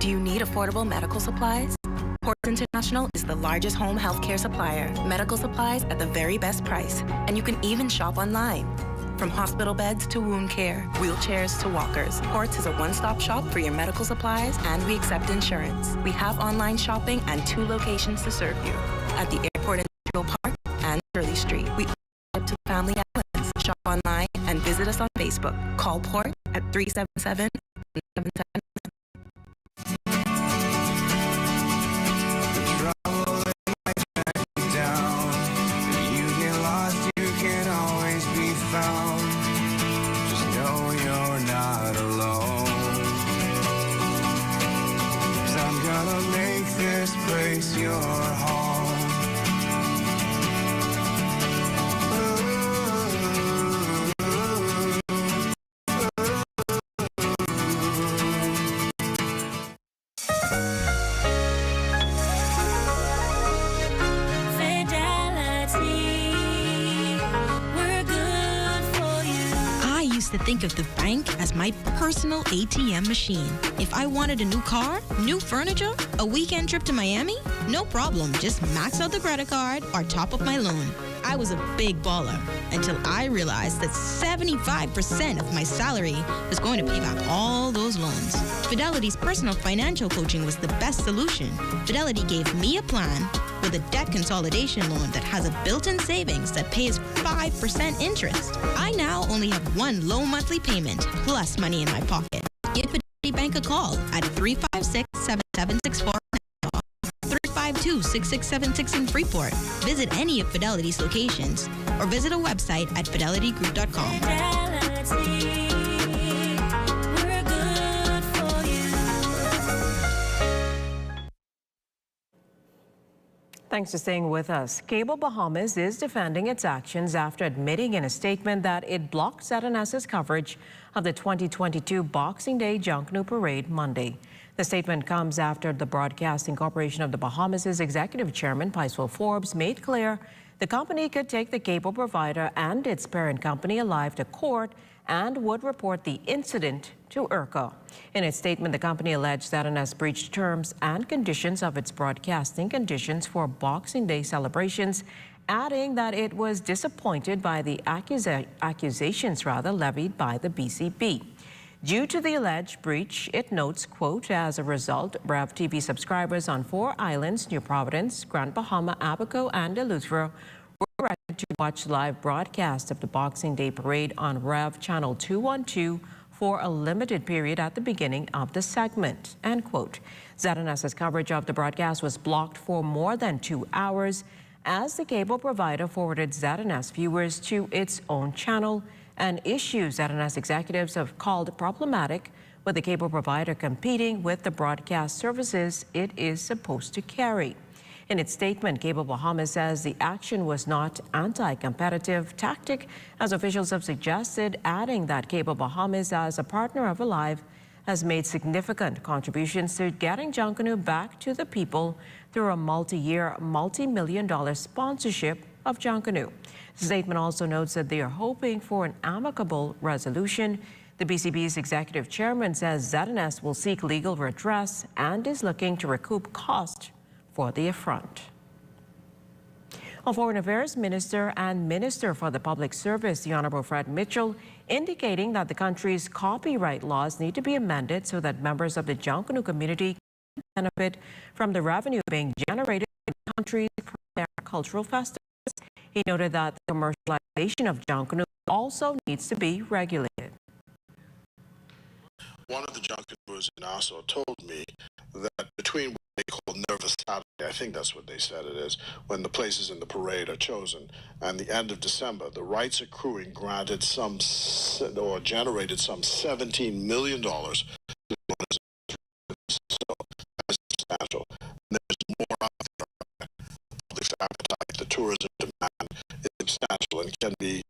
Do you need affordable medical supplies? Ports International is the largest home health care supplier. Medical supplies at the very best price. And you can even shop online. From hospital beds to wound care, wheelchairs to walkers, Ports is a one-stop shop for your medical supplies, and we accept insurance. We have online shopping and 2 locations to serve you. At the Airport Industrial Park and Shirley Street. We ship to Family Islands. Shop online and visit us on Facebook. Call Port at 377-777. To think of the bank as my personal ATM machine. If I wanted a new car, new furniture, a weekend trip to Miami, no problem. Just max out the credit card or top up my loan. I was a big baller until I realized that 75% of my salary was going to pay back all those loans. Fidelity's personal financial coaching was the best solution. Fidelity gave me a plan with a debt consolidation loan that has a built-in savings that pays 5% interest. I now only have one low monthly payment plus money in my pocket. Give Bank a call at 356-7764 352-6676 in Freeport. Visit any of Fidelity's locations or visit a website at fidelitygroup.com. We're good for you. Thanks for staying with us. Cable Bahamas is defending its actions after admitting in a statement that it blocked ZNS's coverage of the 2022 Boxing Day Junkanoo Parade Monday. The statement comes after the Broadcasting Corporation of the Bahamas' executive chairman, Paiswell Forbes, made clear the company could take the cable provider and its parent company Alive to court and would report the incident to IRCA. In its statement, the company alleged that ZNS breached terms and conditions of its broadcasting conditions for Boxing Day celebrations, adding that it was disappointed by the accusations levied by the BCB. Due to the alleged breach, it notes, quote, as a result, Rev TV subscribers on 4 islands, New Providence, Grand Bahama, Abaco, and Eleuthera, were directed to watch live broadcast of the Boxing Day Parade on Rev Channel 212 for a limited period at the beginning of the segment, end quote. ZNS's coverage of the broadcast was blocked for more than 2 hours as the cable provider forwarded ZNS viewers to its own channel, and issues ZNS executives have called problematic, with the cable provider competing with the broadcast services it is supposed to carry. In its statement, Cable Bahamas says the action was not anti-competitive tactic, as officials have suggested, adding that Cable Bahamas, as a partner of Alive, has made significant contributions to getting Junkanoo back to the people through a multi-year, multi-million-dollar sponsorship of Junkanoo. The statement also notes that they are hoping for an amicable resolution. The BCB's executive chairman says ZNS will seek legal redress and is looking to recoup cost for the affront. A Foreign Affairs Minister and Minister for the Public Service, the Honorable Fred Mitchell, indicating that the country's copyright laws need to be amended so that members of the Junkanoo community can benefit from the revenue being generated in the country's premier cultural festivals. He noted that the commercialization of Junkanoo also needs to be regulated. One of the Junkanooers in Nassau told me that between what they call nervous Saturday, I think that's what they said it is, when the places in the parade are chosen, and the end of December, the rights accruing generated some $17 million. So that's substantial. And there's more out there. The public's appetite, the tourism demand is substantial and can be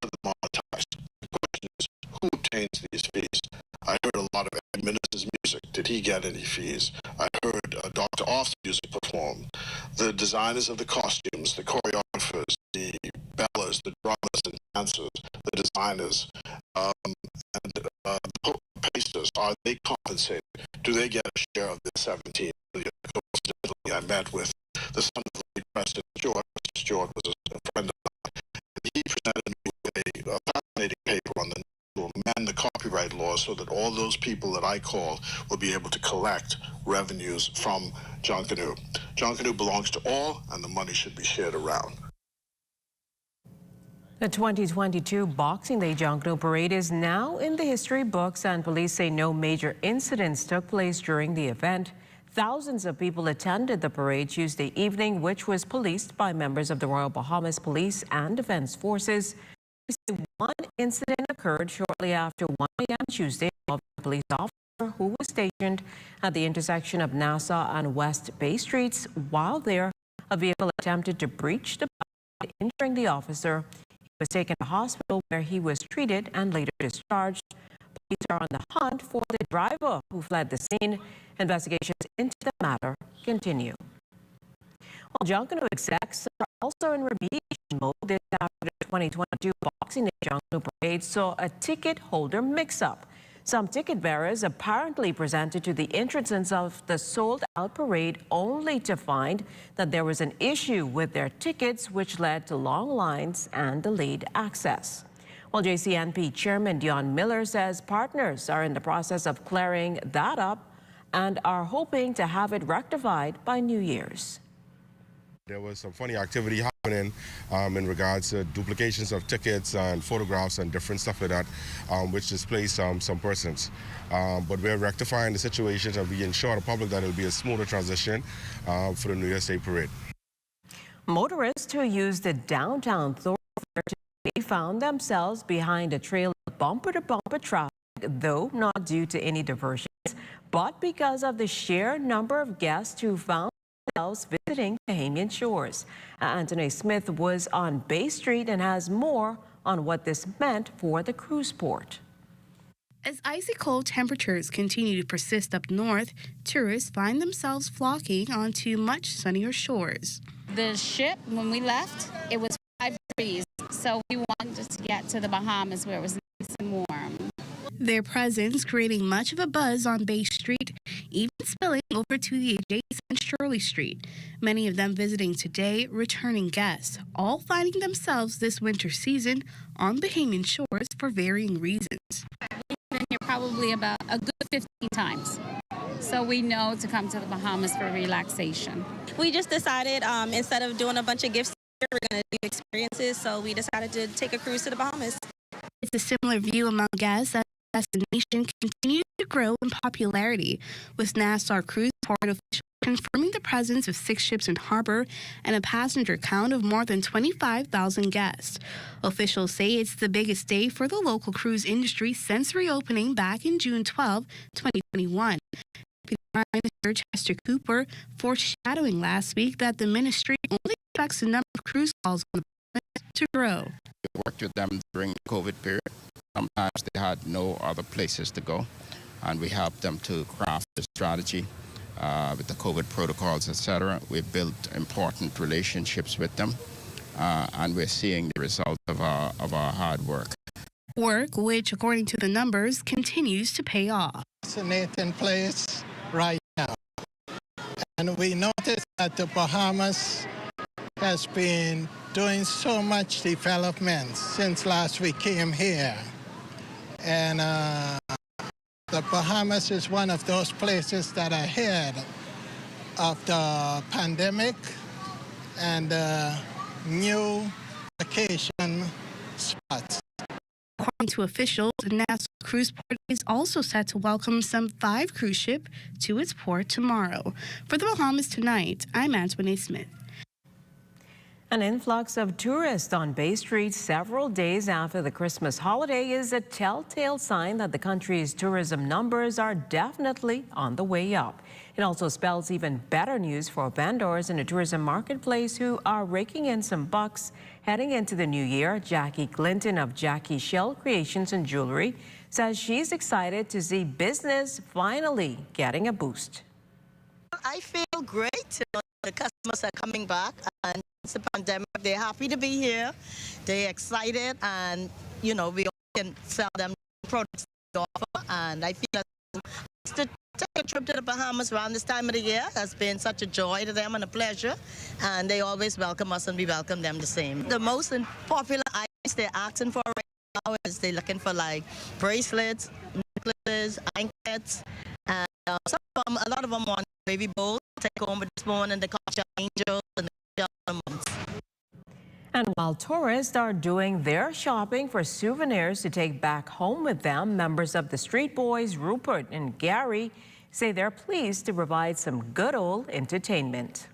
further monetized. The question is, who obtains these fees? I heard a lot of Ed Minister's music. Did he get any fees? I heard Dr. Off's music performed. The designers of the costumes, the choreographers, the bellers, the drummers and dancers, the designers, and the pastors, are they compensated? Do they get a share of the 17 million? Coincidentally, I met with the son of the late President George. George was a friend of mine. He presented me with a fascinating paper on the to amend the copyright law so that all those people that I call will be able to collect revenues from Junkanoo. Junkanoo belongs to all, and the money should be shared around. The 2022 Boxing Day Junkanoo Parade is now in the history books, and police say no major incidents took place during the event. Thousands of people attended the parade Tuesday evening, which was policed by members of the Royal Bahamas Police and Defense Forces. One incident occurred shortly after 1 a.m. Tuesday involving a police officer who was stationed at the intersection of Nassau and West Bay Streets. While there, a vehicle attempted to breach the barrier, injuring the officer. He was taken to hospital where he was treated and later discharged. Police are on the hunt for the driver who fled the scene. Investigations into the matter continue. Well, Junkanoo execs are also in remediation mode this after the 2022 Boxing Day Junkanoo Parade saw a ticket holder mix-up. Some ticket bearers apparently presented to the entrances of the sold-out parade only to find that there was an issue with their tickets, which led to long lines and delayed access. Well, JCNP Chairman Dion Miller says partners are in the process of clearing that up and are hoping to have it rectified by New Year's. There was some funny activity in regards to duplications of tickets and photographs and different stuff like that, which displays some persons. But we're rectifying the situation and we ensure the public that it will be a smoother transition for the New Year's Day parade. Motorists who use the downtown thoroughfare today found themselves behind a trail of bumper-to-bumper traffic, though not due to any diversions, but because of the sheer number of guests who found themselves visiting Bahamian shores. Anthony Smith was on Bay Street and has more on what this meant for the cruise port. As icy cold temperatures continue to persist up north, tourists find themselves flocking onto much sunnier shores. The ship, when we left, it was 5 degrees, so we wanted to get to the Bahamas where it was nice and warm. Their presence creating much of a buzz on Bay Street, even spilling over to the adjacent Shirley Street. Many of them visiting today, returning guests, all finding themselves this winter season on Bahamian shores for varying reasons. We've been here probably about a good 15 times. So we know to come to the Bahamas for relaxation. We just decided instead of doing a bunch of gifts, we're going to do experiences, so we decided to take a cruise to the Bahamas. It's a similar view among guests as the destination continues to grow in popularity, with Nassau Cruise Port officials confirming the presence of 6 ships in harbor and a passenger count of more than 25,000 guests. Officials say it's the biggest day for the local cruise industry since reopening back in June 12, 2021. Prime Minister Chester Cooper foreshadowing last week that the ministry only expects the number of cruise calls on the planet to grow. We worked with them during the COVID period. Sometimes they had no other places to go, and we helped them to craft a strategy with the COVID protocols, etc. We built important relationships with them, and we're seeing the results of our hard work. Work which, according to the numbers, continues to pay off. Fascinating place right now. And we noticed that the Bahamas has been doing so much development since last we came here. And the Bahamas is one of those places that are ahead of the pandemic and new vacation spots. According to officials, Nassau Cruise Port is also set to welcome some 5 cruise ships to its port tomorrow. For the Bahamas Tonight, I'm Antoinette Smith. An influx of tourists on Bay Street several days after the Christmas holiday is a telltale sign that the country's tourism numbers are definitely on the way up. It also spells even better news for vendors in the tourism marketplace who are raking in some bucks heading into the new year. Jackie Clinton of Jackie Shell Creations and Jewelry says she's excited to see business finally getting a boost. I feel great. The customers are coming back, and it's the pandemic. They're happy to be here. They're excited, and we can sell them products we offer. And I feel that to take a trip to the Bahamas around this time of the year has been such a joy to them and a pleasure. And they always welcome us, and we welcome them the same. The most popular items they're asking for right now is they're looking for like bracelets, necklaces, anklets, and a lot of them want baby bowls. Take home this morning, the Culture Angels and the Diamonds. And while tourists are doing their shopping for souvenirs to take back home with them, members of the Street Boys, Rupert and Gary, say they're pleased to provide some good old entertainment.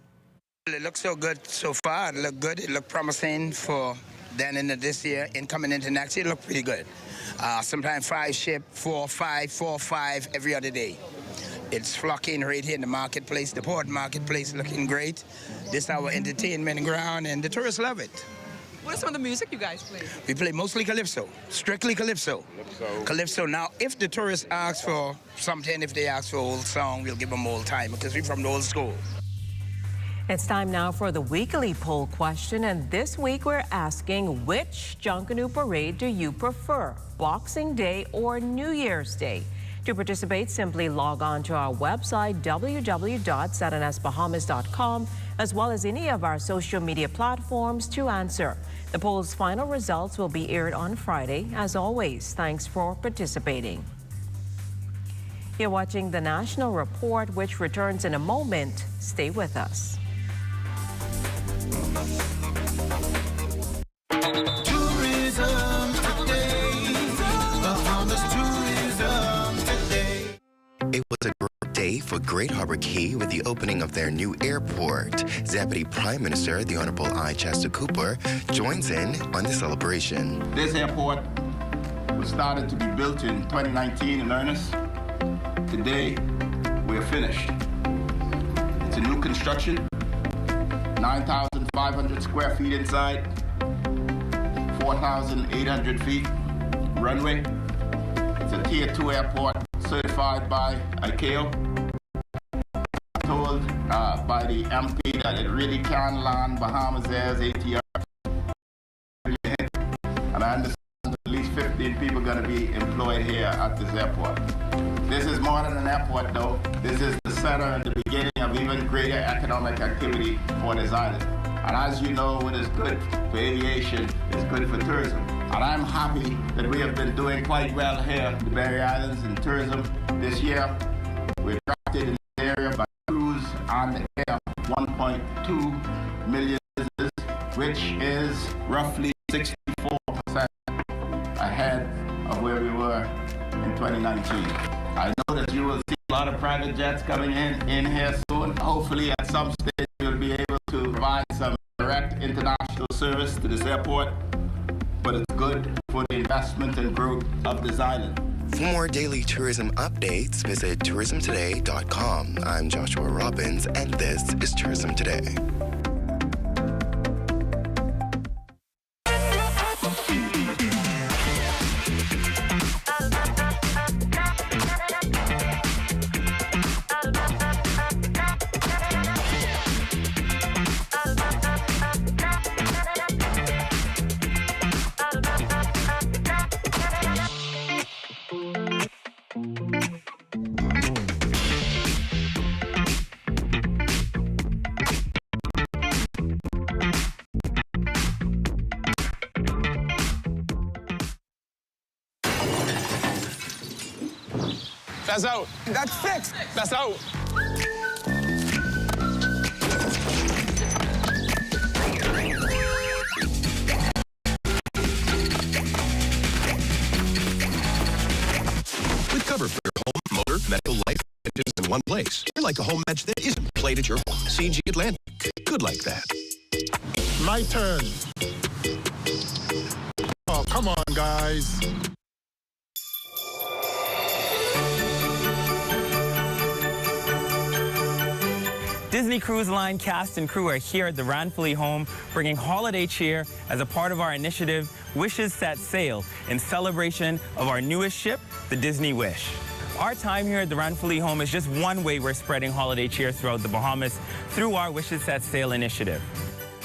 It looks so good so far. It looked good. It looked promising for then into this year and coming into next year. It looked pretty good. Sometimes 5 ship, 4, 5 every other day. It's flocking right here in the marketplace, the port marketplace, looking great. This is our entertainment ground, and the tourists love it. What is some of the music you guys play? We play mostly calypso, strictly calypso. Calypso. Now, if the tourists ask for something, if they ask for an old song, we'll give them old time because we're from the old school. It's time now for the weekly poll question, and this week we're asking, which Junkanoo parade do you prefer, Boxing Day or New Year's Day? To participate, simply log on to our website, www.ZNSBahamas.com, as well as any of our social media platforms to answer. The poll's final results will be aired on Friday. As always, thanks for participating. You're watching the National Report, which returns in a moment. Stay with us. for Great Harbor Key with the opening of their new airport. Deputy Prime Minister, the Honorable I. Chester Cooper, joins in on the celebration. This airport was started to be built in 2019 in earnest. Today, we're finished. It's a new construction, 9,500 square feet inside, 4,800 feet runway. It's a Tier 2 airport certified by ICAO. Told by the MP that it really can land Bahamas Air's ATR. And I understand at least 15 people are going to be employed here at this airport. This is more than an airport, though. This is the center and the beginning of even greater economic activity for this island. And as you know, what is good for aviation is good for tourism. And I'm happy that we have been doing quite well here in the Berry Islands in tourism this year. We attracted in the area by cruise and air 1.2 million visitors, which is roughly 64% ahead of where we were in 2019. I know that you will see a lot of private jets coming in here soon. Hopefully at some stage you'll be able to provide some direct international service to this airport, but it's good for the investment and growth of this island. For more daily tourism updates, visit tourismtoday.com. I'm Joshua Robbins, and this is Tourism Today. That's out. That's fixed. That's out. With cover for your home, motor, medical, life, engines in one place. You're like a home edge that isn't played at your home. CG Atlantic. Good like that. My turn. Oh, come on, guys. Disney Cruise Line cast and crew are here at the Ranfurly home, bringing holiday cheer as a part of our initiative, Wishes Set Sail, in celebration of our newest ship, the Disney Wish. Our time here at the Ranfurly home is just one way we're spreading holiday cheer throughout the Bahamas through our Wishes Set Sail initiative.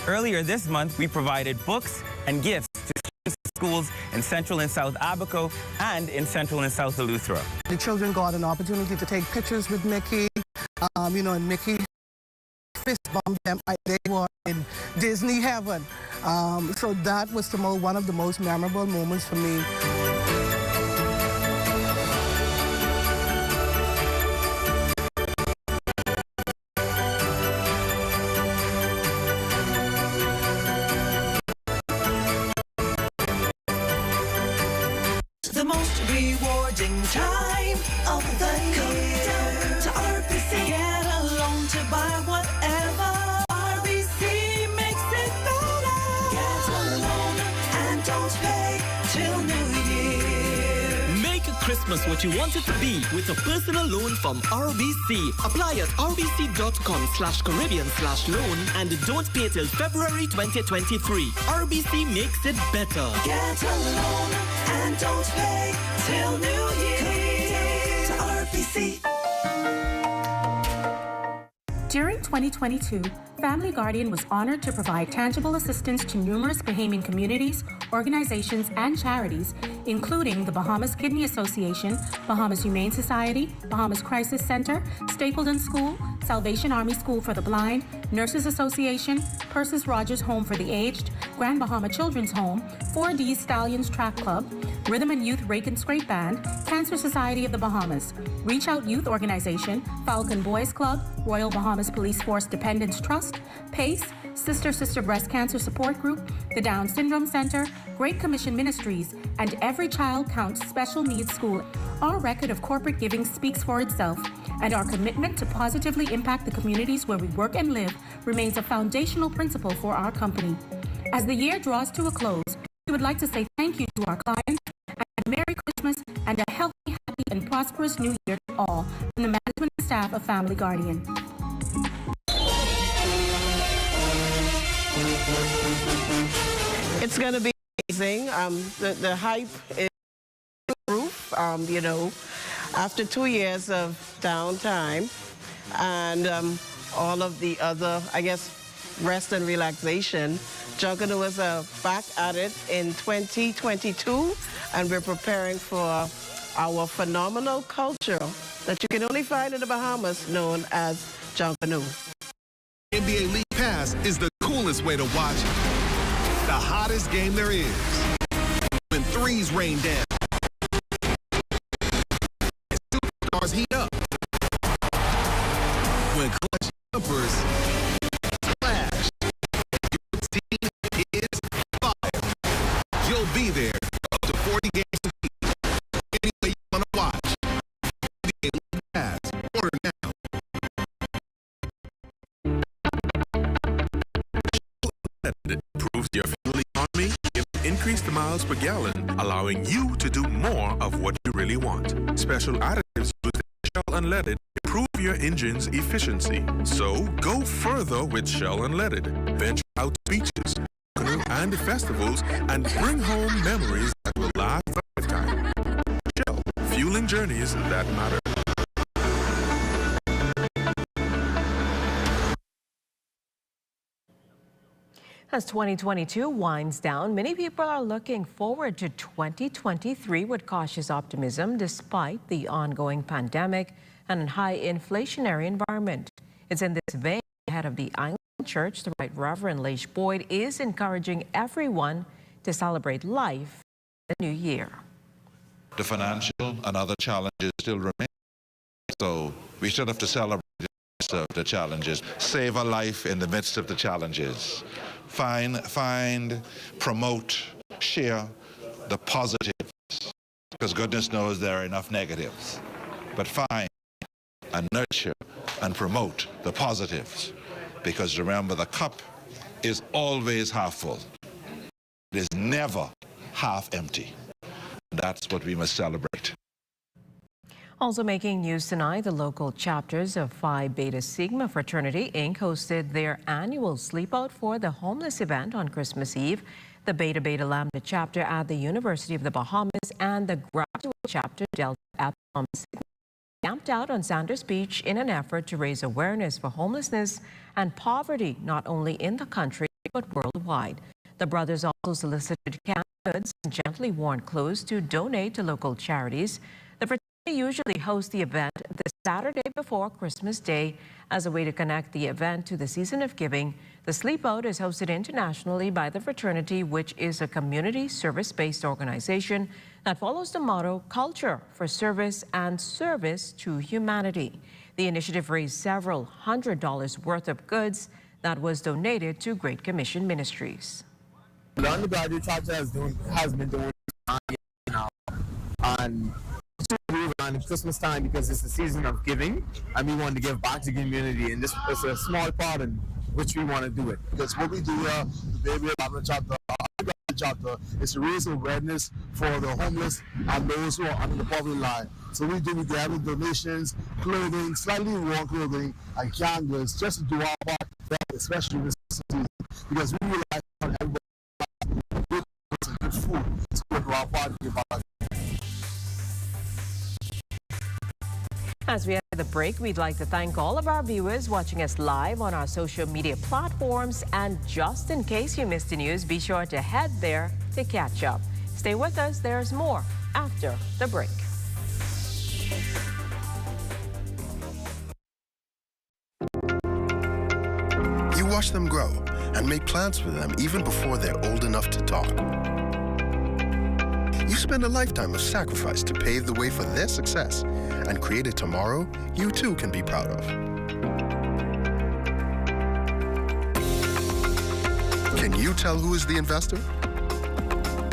Earlier this month, we provided books and gifts to students in schools in Central and South Abaco and in Central and South Eleuthera. The children got an opportunity to take pictures with Mickey, and Mickey fist bumped them like they were in Disney heaven. So that was one of the most memorable moments for me. The most rewarding time of the year. To RBC, get a loan to buy whatever. RBC makes it better. Get a loan and don't pay till New Year. Make Christmas what you want it to be with a personal loan from RBC. Apply at rbc.com/Caribbean/loan and don't pay till February 2023. RBC makes it better. Get a loan and don't pay till New Year. To RBC. During 2022, Family Guardian was honored to provide tangible assistance to numerous Bahamian communities, organizations, and charities, including the Bahamas Kidney Association, Bahamas Humane Society, Bahamas Crisis Center, Stapleton School, Salvation Army School for the Blind, Nurses Association, Persis Rogers Home for the Aged, Grand Bahama Children's Home, 4D Stallions Track Club, Rhythm and Youth Rake and Scrape Band, Cancer Society of the Bahamas, Reach Out Youth Organization, Falcon Boys Club, Royal Bahamas Police Force Dependents Trust, PACE, Sister Breast Cancer Support Group, the Down Syndrome Center, Great Commission Ministries, and Every Child Counts Special Needs School. Our record of corporate giving speaks for itself, and our commitment to positively impact the communities where we work and live remains a foundational principle for our company. As the year draws to a close, we would like to say thank you to our clients, and Merry Christmas and a healthy, happy, and prosperous New Year to all from the management and staff of Family Guardian. It's going to be amazing. The hype is through the roof. You know, after 2 years of downtime and all of the other, I guess, rest and relaxation, Junkanoo is back at it in 2022, and we're preparing for our phenomenal culture that you can only find in the Bahamas, known as Junkanoo. NBA League Pass is the coolest way to watch the hottest game there is. When threes rain down, superstars heat up. When clutch jumpers splash, your team is fire. You'll be there up to 40 games a week. Any way you want to watch. NBA League Pass. Order now. Improves your fuel economy, increase the miles per gallon, allowing you to do more of what you really want. Special additives with Shell Unleaded improve your engine's efficiency. So go further with Shell Unleaded. Venture out to beaches, canoe and festivals, and bring home memories that will last a lifetime. Shell, fueling journeys that matter. As 2022 winds down, many people are looking forward to 2023 with cautious optimism despite the ongoing pandemic and a high inflationary environment. It's in this vein, the head of the Anglican Church, the Right Reverend Leish Boyd, is encouraging everyone to celebrate life in the new year. The financial and other challenges still remain, so we still have to celebrate the midst of the challenges, save a life in the midst of the challenges. Find, promote, share the positives, because goodness knows there are enough negatives. But find and nurture and promote the positives, because remember, the cup is always half full. It is never half empty. That's what we must celebrate. Also making news tonight, the local chapters of Phi Beta Sigma Fraternity Inc. hosted their annual Sleepout for the Homeless event on Christmas Eve. The Beta Beta Lambda chapter at the University of the Bahamas and the graduate chapter Delta Epsilon Sigma camped out on Sanders Beach in an effort to raise awareness for homelessness and poverty, not only in the country but worldwide. The brothers also solicited canned goods and gently worn clothes to donate to local charities. The fraternity usually hosts the event the Saturday before Christmas Day as a way to connect the event to the season of giving. The Sleepout is hosted internationally by the fraternity, which is a community service-based organization that follows the motto, culture for service and service to humanity. The initiative raised several $100s worth of goods that was donated to Great Commission Ministries. The undergraduate chapter has been doing now on Christmas time because it's the season of giving, and we want to give back to the community, and this is a small part in which we want to do it. Because what we do here, the Baby Beta chapter, chapter, is to raise awareness for the homeless and those who are under the poverty line. So we gather donations, clothing, slightly worn clothing, and canned goods, just to do our part, especially in this season, because we realize that everybody has good food, so we do our part to give our. As we enter the break, we'd like to thank all of our viewers watching us live on our social media platforms. And just in case you missed the news, be sure to head there to catch up. Stay with us. There's more after the break. You watch them grow and make plans for them even before they're old enough to talk. You spend a lifetime of sacrifice to pave the way for their success and create a tomorrow you too can be proud of. Can you tell who is the investor?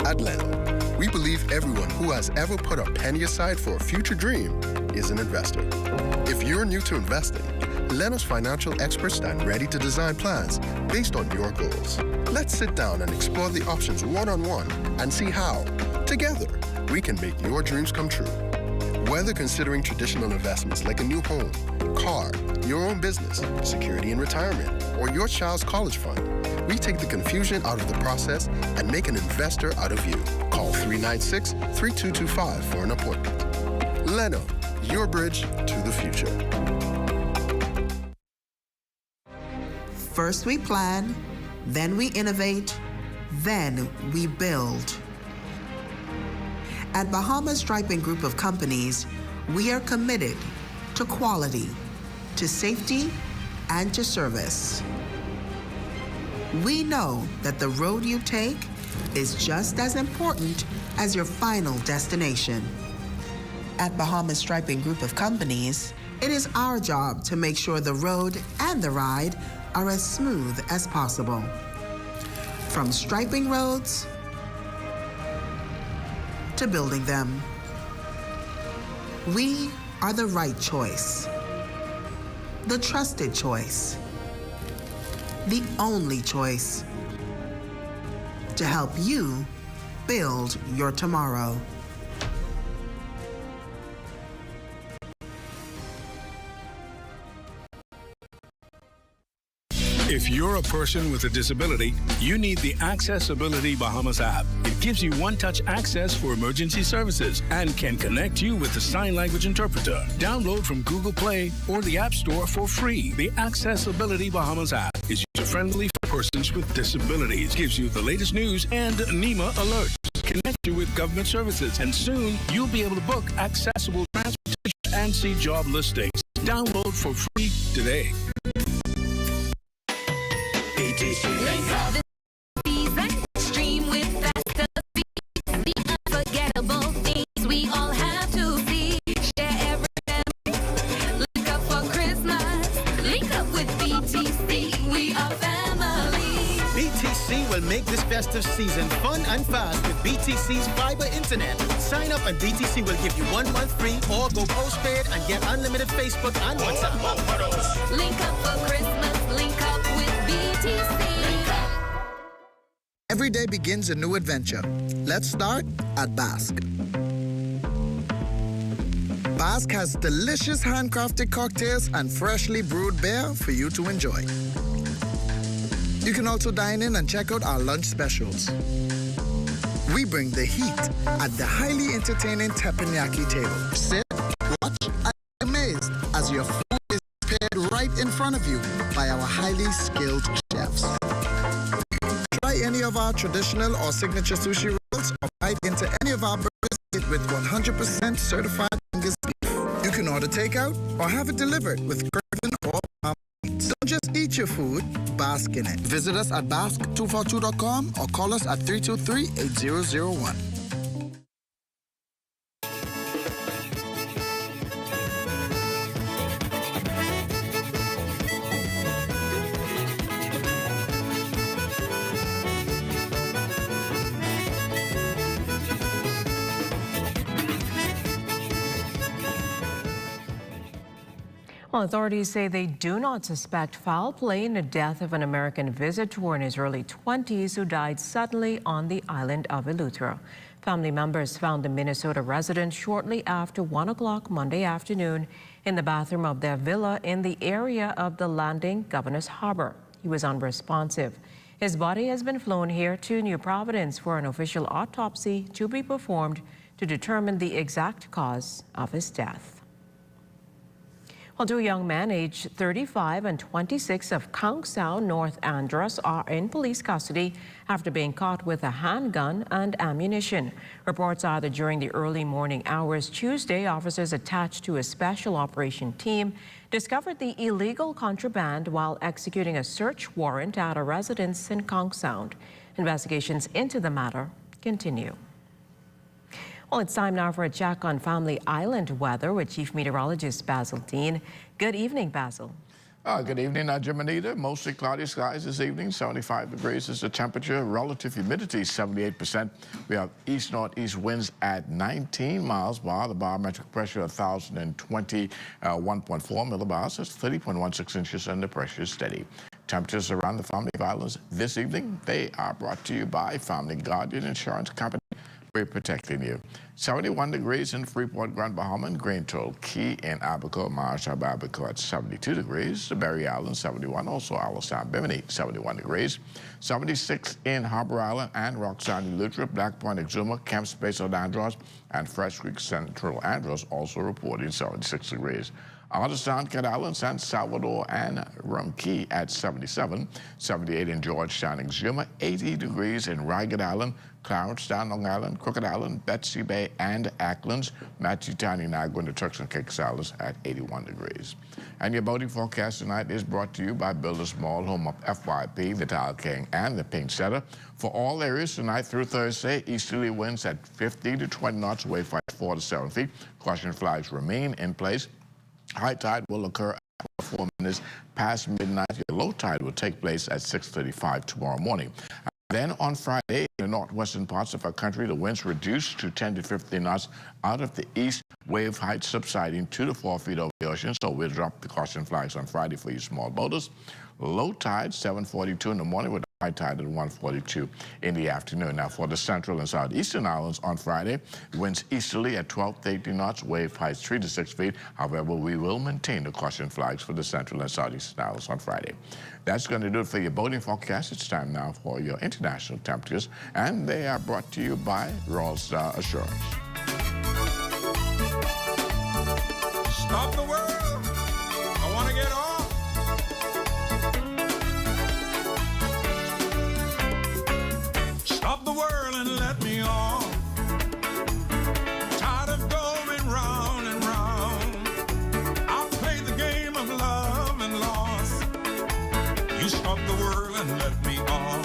At Leno, we believe everyone who has ever put a penny aside for a future dream is an investor. If you're new to investing, Leno's financial experts stand ready to design plans based on your goals. Let's sit down and explore the options one-on-one and see how, together, we can make your dreams come true. Whether considering traditional investments like a new home, car, your own business, security in retirement, or your child's college fund, we take the confusion out of the process and make an investor out of you. Call 396-3225 for an appointment. Leno, your bridge to the future. First we plan, then we innovate, then we build. At Bahamas Striping Group of Companies, we are committed to quality, to safety, and to service. We know that the road you take is just as important as your final destination. At Bahamas Striping Group of Companies, it is our job to make sure the road and the ride are as smooth as possible. From striping roads to building them, we are the right choice, the trusted choice, the only choice to help you build your tomorrow. If you're a person with a disability, you need the Accessibility Bahamas app. It gives you one-touch access for emergency services and can connect you with the sign language interpreter. Download from Google Play or the App Store for free. The Accessibility Bahamas app is user-friendly for persons with disabilities, gives you the latest news and NEMA alerts, connect you with government services, and soon you'll be able to book accessible transportation and see job listings. Download for free today. Stream with faster speed. The unforgettable things we all have to see. Share every memory. Link up for Christmas. Link up with BTC. We are family. BTC will make this festive season fun and fast with BTC's fiber internet. Sign up and BTC will give you 1 month free or go postpaid and get unlimited Facebook and WhatsApp. Link up for Christmas. Link up with BTC. Every day begins a new adventure. Let's start at Basque. Basque has delicious handcrafted cocktails and freshly brewed beer for you to enjoy. You can also dine in and check out our lunch specials. We bring the heat at the highly entertaining teppanyaki table. Sit, watch, and be amazed as your food is prepared right in front of you by our highly skilled chefs. Try any of our traditional or signature sushi rolls or bite into any of our burgers with 100% certified Angus beef. You can order takeout or have it delivered with curtain or palm meats. Don't just eat your food, bask in it. Visit us at bask242.com or call us at 323-8001. Well, authorities say they do not suspect foul play in the death of an American visitor in his early 20s who died suddenly on the island of Eleuthera. Family members found the Minnesota resident shortly after 1 o'clock Monday afternoon in the bathroom of their villa in the area of the Landing Governor's Harbor. He was unresponsive. His body has been flown here to New Providence for an official autopsy to be performed to determine the exact cause of his death. Well, two young men aged 35 and 26 of Kangsow, North Andros, are in police custody after being caught with a handgun and ammunition. Reports are that during the early morning hours Tuesday, officers attached to a special operation team discovered the illegal contraband while executing a search warrant at a residence in Kangsow. Investigations into the matter continue. Well, it's time now for a check on Family Island weather with Chief Meteorologist Basil Dean. Good evening, Basil. Good evening, Jim Anita. Mostly cloudy skies this evening. 75 degrees is the temperature. Relative humidity 78%. We have east-northeast winds at 19 miles per hour. The barometric pressure 1,021.4 millibars. That's 30.16 inches, and the pressure is steady. Temperatures around the Family Islands this evening. They are brought to you by Family Guardian Insurance Company. We're protecting you. 71 degrees in Freeport, Grand Bahama, and Green Toll Key in Abaco, Marshall, Abaco at 72 degrees. Berry Island, 71. Also, Allenstown, Bimini, 71 degrees. 76 in Harbor Island and Roxanne, Eleuthera, Black Point, Exuma, Camp Space of Andros, and Fresh Creek, Central Andros, also reporting 76 degrees. Allenstown, Cat Island, San Salvador, and Rum Key at 77. 78 in Georgetown, Exuma. 80 degrees in Ragged Island, Clarence, Long Island, Crooked Island, Betsy Bay, and Acklands. Matthew Tiny now going to Turks and Caicos Islands at 81 degrees. And your boating forecast tonight is brought to you by Builders Mall, home of FYP, the Tile King, and the Pink Setter. For all areas tonight through Thursday, easterly winds at 50 to 20 knots, wave height 4 to 7 feet. Caution flags remain in place. High tide will occur at 4 minutes past midnight. Your low tide will take place at 6:35 tomorrow morning. Then on Friday, in the northwestern parts of our country, the winds reduce to 10 to 15 knots out of the east, wave height subsiding 2 to 4 feet over the ocean. So we'll drop the caution flags on Friday for you small boaters. Low tide, 7:42 in the morning with a high tide at 1:42 in the afternoon. Now for the central and southeastern islands on Friday, winds easterly at 12 to 18 knots, wave heights 3 to 6 feet. However, we will maintain the caution flags for the central and southeastern islands on Friday. That's going to do it for your boating forecast. It's time now for your international temperatures, and they are brought to you by Royal Star Assurance. Stop the world. I want to get off. Stop the world and let me off. Tired of going round and round. I've played the game of love and loss. You stop the world and let me off.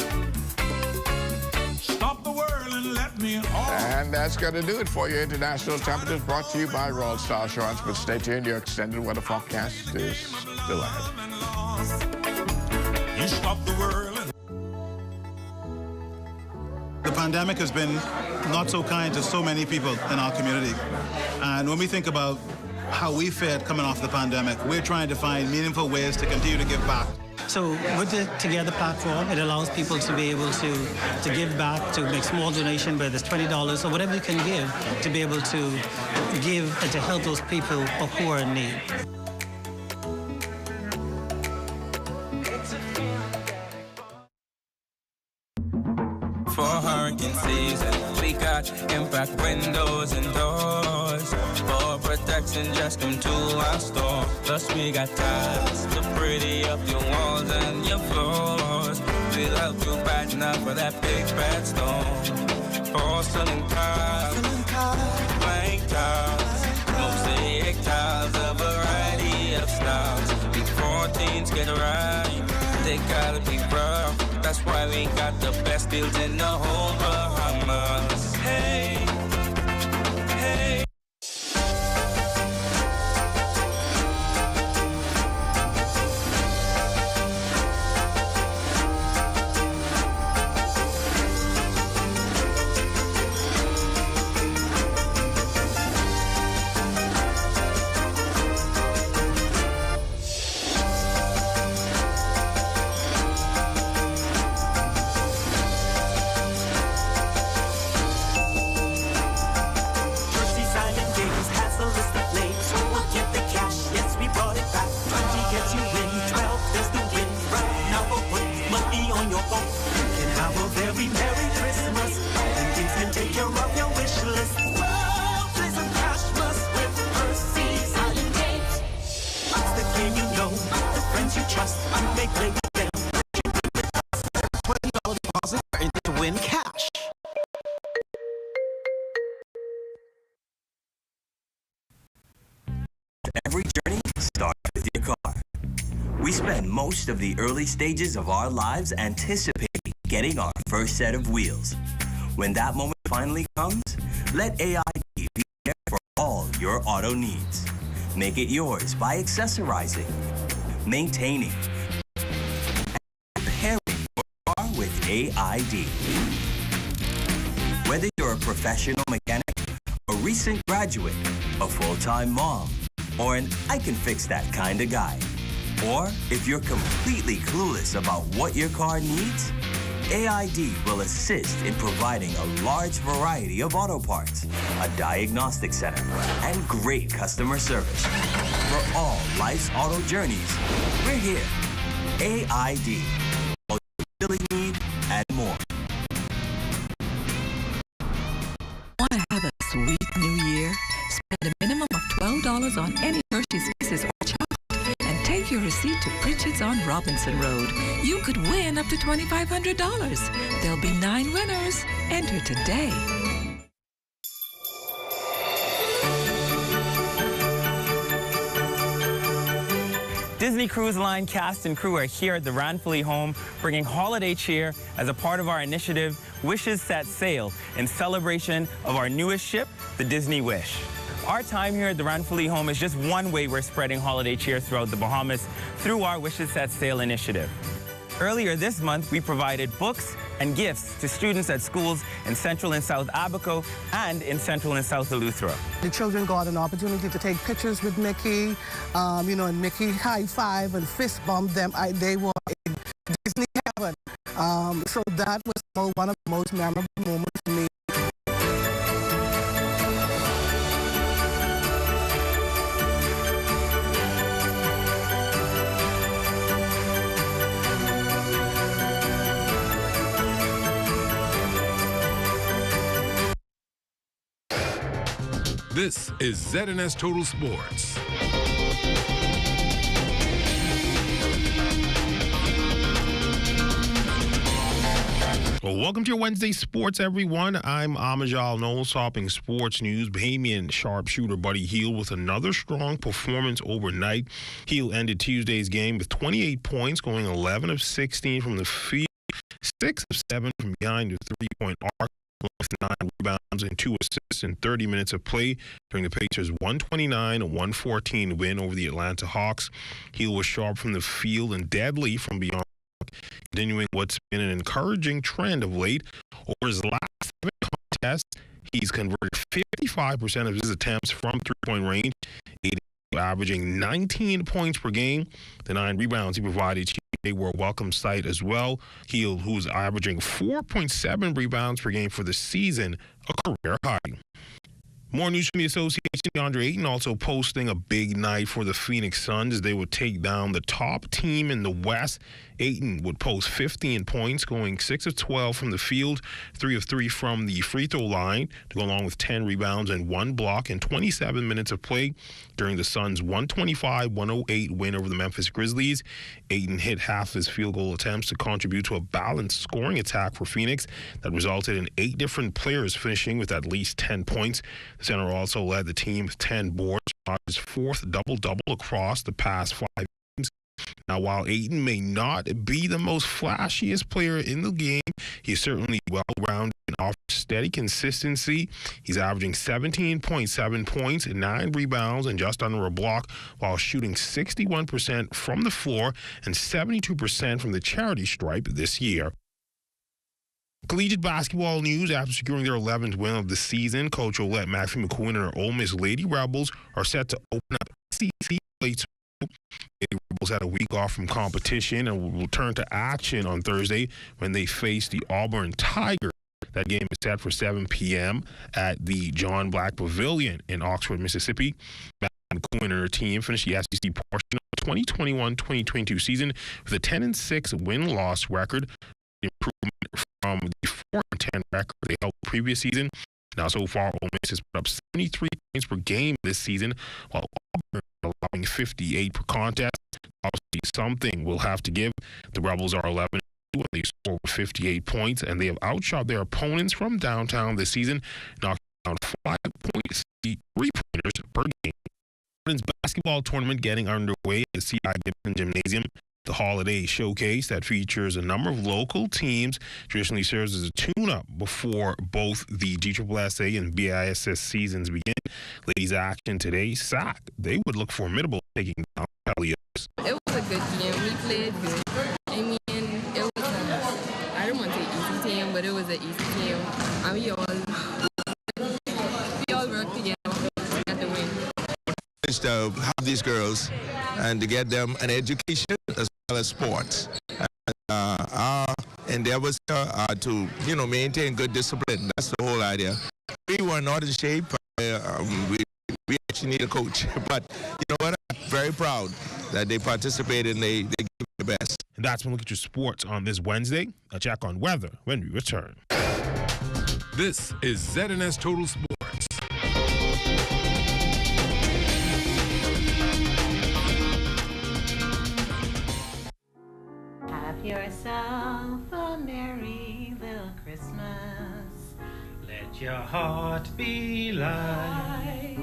Stop the world and let me off. And that's going to do it for your international temperatures, brought to you by Royal Star Assurance. But stay tuned, your extended weather forecast is still ahead. You stop the world and... The pandemic has been not so kind to so many people in our community. And when we think about how we fared coming off the pandemic, we're trying to find meaningful ways to continue to give back. So with the Together platform, it allows people to be able to give back, to make small donation, whether it's $20 or whatever you can give, to be able to give and to help those people who are in need. For hurricane season, we got impact windows and doors. For protection, just come to our store. Plus we got tiles to pretty up your walls and your floors. We'll help you brighten up for that big bad storm. Porcelain tiles, blank tiles, mosaic tiles, a variety of styles. Before teens get right, they gotta be rough. That's why we got the best deals in the whole Bahamas. Hey, hey. Every journey starts with your car. We spend most of the early stages of our lives anticipating getting our first set of wheels. When that moment finally comes, let AIG be there for all your auto needs. Make it yours by accessorizing. maintaining, and repairing your car with AID. Whether you're a professional mechanic, a recent graduate, a full-time mom, or an I can fix that kind of guy. Or if you're completely clueless about what your car needs, AID will assist in providing a large variety of auto parts, a diagnostic center, and great customer service. For all life's auto journeys, we're here. AID. All you really need and more. Want to have a sweet new year? Spend a minimum of $12 on any Hershey's Kisses or chocolate and take your receipt to Pritchard's on Robinson Road. You could win up to $2,500. There'll be 9 winners. Enter today. Disney Cruise Line cast and crew are here at the Ranfully home, bringing holiday cheer as a part of our initiative, Wishes Set Sail, in celebration of our newest ship, the Disney Wish. Our time here at the Ranfully home is just one way we're spreading holiday cheer throughout the Bahamas through our Wishes Set Sail initiative. Earlier this month, we provided books and gifts to students at schools in Central and South Abaco and in Central and South Eleuthera. The children got an opportunity to take pictures with Mickey, and Mickey high-five and fist bump them. They were in Disney heaven. So that was one of the most memorable moments for me. This is ZNS Total Sports. Well, welcome to your Wednesday Sports, everyone. I'm Amajal Knowles, topping sports news. Bahamian sharpshooter Buddy Hield with another strong performance overnight. Hield ended Tuesday's game with 28 points, going 11 of 16 from the field, 6 of 7 from behind the three-point arc. 9 rebounds and 2 assists in 30 minutes of play during the Pacers' 129-114 win over the Atlanta Hawks. Hield was sharp from the field and deadly from beyond, continuing what's been an encouraging trend of late. Over his last 7 contests, he's converted 55% of his attempts from three-point range, averaging 19 points per game. The 9 rebounds he provided, they were a welcome sight as well. Hield, who's averaging 4.7 rebounds per game for the season, a career high. More news from the association. DeAndre Ayton also posting a big night for the Phoenix Suns as they would take down the top team in the West. Ayton would post 15 points, going 6 of 12 from the field, 3 of 3 from the free throw line, to go along with 10 rebounds and 1 block in 27 minutes of play during the Suns' 125-108 win over the Memphis Grizzlies. Ayton hit half his field goal attempts to contribute to a balanced scoring attack for Phoenix that resulted in 8 different players finishing with at least 10 points. The center also led the team with 10 boards, his 4th double-double across the past 5 games. Now, while Ayton may not be the most flashiest player in the game, he's certainly well-rounded and offers steady consistency. He's averaging 17.7 points, 9 rebounds, and just under a block, while shooting 61% from the floor and 72% from the charity stripe this year. Collegiate basketball news. After securing their 11th win of the season, Coach Olette Maxine McQueen and her Ole Miss Lady Rebels are set to open up SEC play. The Rebels had a week off from competition and will return to action on Thursday when they face the Auburn Tigers. That game is set for 7 p.m. at the John Black Pavilion in Oxford, Mississippi. McQueen and her team finished the SEC portion of the 2021-2022 season with a 10-6 win-loss record, improvement from the 4-10 record they held the previous season. Now, so far, Ole Miss has put up 73 points per game this season, while Auburn is allowing 58 per contest. Obviously, something will have to give. The Rebels are 11-2 and they score 58 points, and they have outshot their opponents from downtown this season, knocking down 5.3 three-pointers per game. Women's basketball tournament getting underway at the C.I. Gibson Gymnasium. The holiday showcase that features a number of local teams traditionally serves as a tune-up before both the GSSA and BISS seasons begin. Ladies action today, SAC. They would look formidable taking down Pelios. It was a good game. We played good. I mean, it was I don't want to say easy team, but it was an easy team. And we all worked together to get the win. To have these girls and to get them an education as well as sports. Our endeavors are to, maintain good discipline. That's the whole idea. We were not in shape. We actually need a coach. But you know what? I'm very proud that they participated and they gave the best. And that's when we look at your sports on this Wednesday. A check on weather when we return. This is ZNS Total Sports. Have yourself a merry little Christmas. Let your heart be light.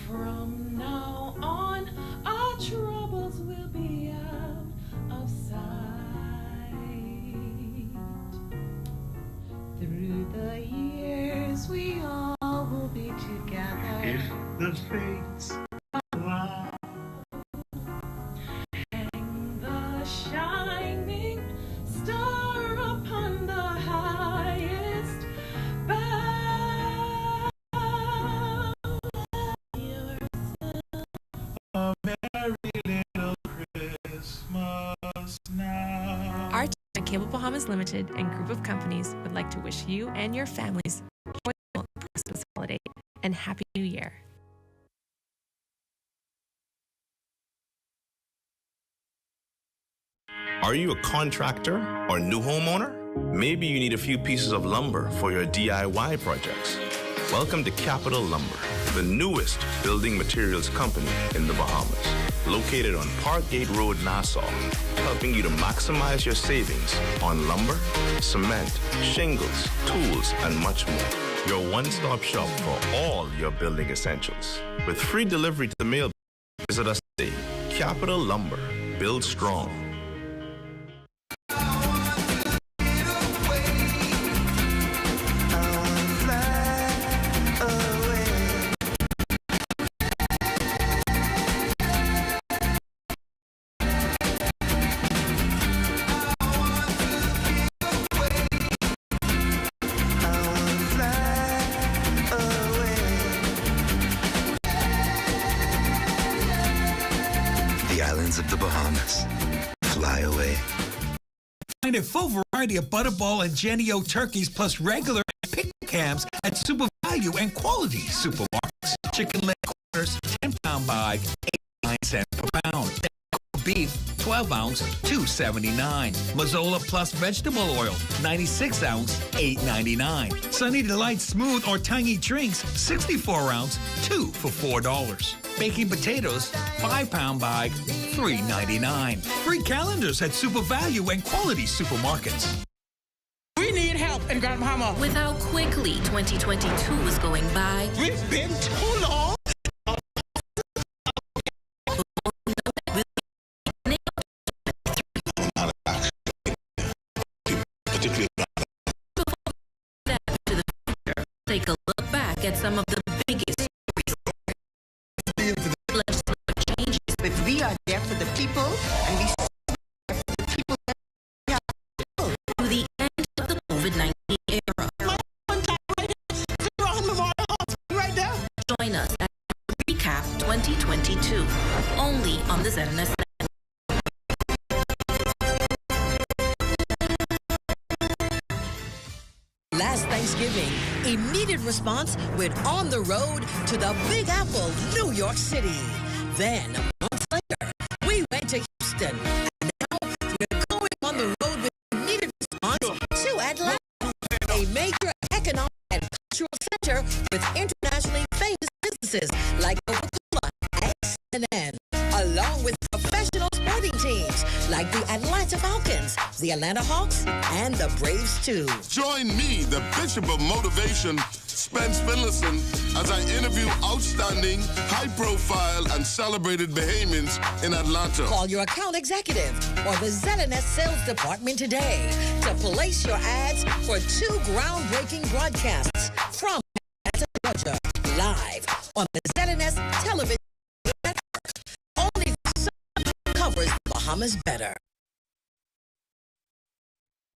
From now on, our troubles will be out of sight. Through the years, we all will be together. If the fates allow. Hang the shining star upon the highest bough. A merry little Christmas now. Our team at Cable Bahamas Limited and group of companies would like to wish you and your families a joyful Christmas holiday and Happy New Year. Are you a contractor or new homeowner? Maybe you need a few pieces of lumber for your DIY projects. Welcome to Capital Lumber, the newest building materials company in the Bahamas. Located on Parkgate Road, Nassau, helping you to maximize your savings on lumber, cement, shingles, tools, and much more. Your one-stop shop for all your building essentials. With free delivery to the mail, visit us today. Capital Lumber, build strong. Of the Bahamas. Fly away. Find a full variety of Butterball and Jenny-O turkeys plus regular and picnic hams at Super Value and Quality Supermarkets. Chicken leg quarters, 10-pound bag, 89 cents per pound. Beef, 12 ounce, $2.79. Mazola plus vegetable oil, 96 ounce, $8.99. Sunny Delight smooth or tangy drinks, 64 ounce, 2 for $4. Baking potatoes, 5-pound bag, $3.99. Free calendars at Super Value and Quality Supermarkets. We need help in Grand Bahama. With how quickly 2022 was going by. We've been too long. Take a look back at some of the biggest changes. But we are there for the people, and we are there for the people to the end of the COVID-19 era. Right there. Join us at Recap 2022, only on the ZNS Network. Last Thanksgiving, immediate response went on the road to the Big Apple, New York City. Then, months later, we went to Houston. And now we're going on the road with immediate response to Atlanta, a major economic and cultural center with internationally famous businesses like Coca-Cola and CNN, along with professional sporting teams like the Atlanta Falcons, the Atlanta Hawks, and the Braves too. Join me, the Bishop of Motivation, Spence Finlayson, as I interview outstanding, high-profile, and celebrated Bahamians in Atlanta. Call your account executive or the ZNS sales department today to place your ads for 2 groundbreaking broadcasts from Atlanta, Georgia, live on the ZNS television network. Only covers Bahamas better.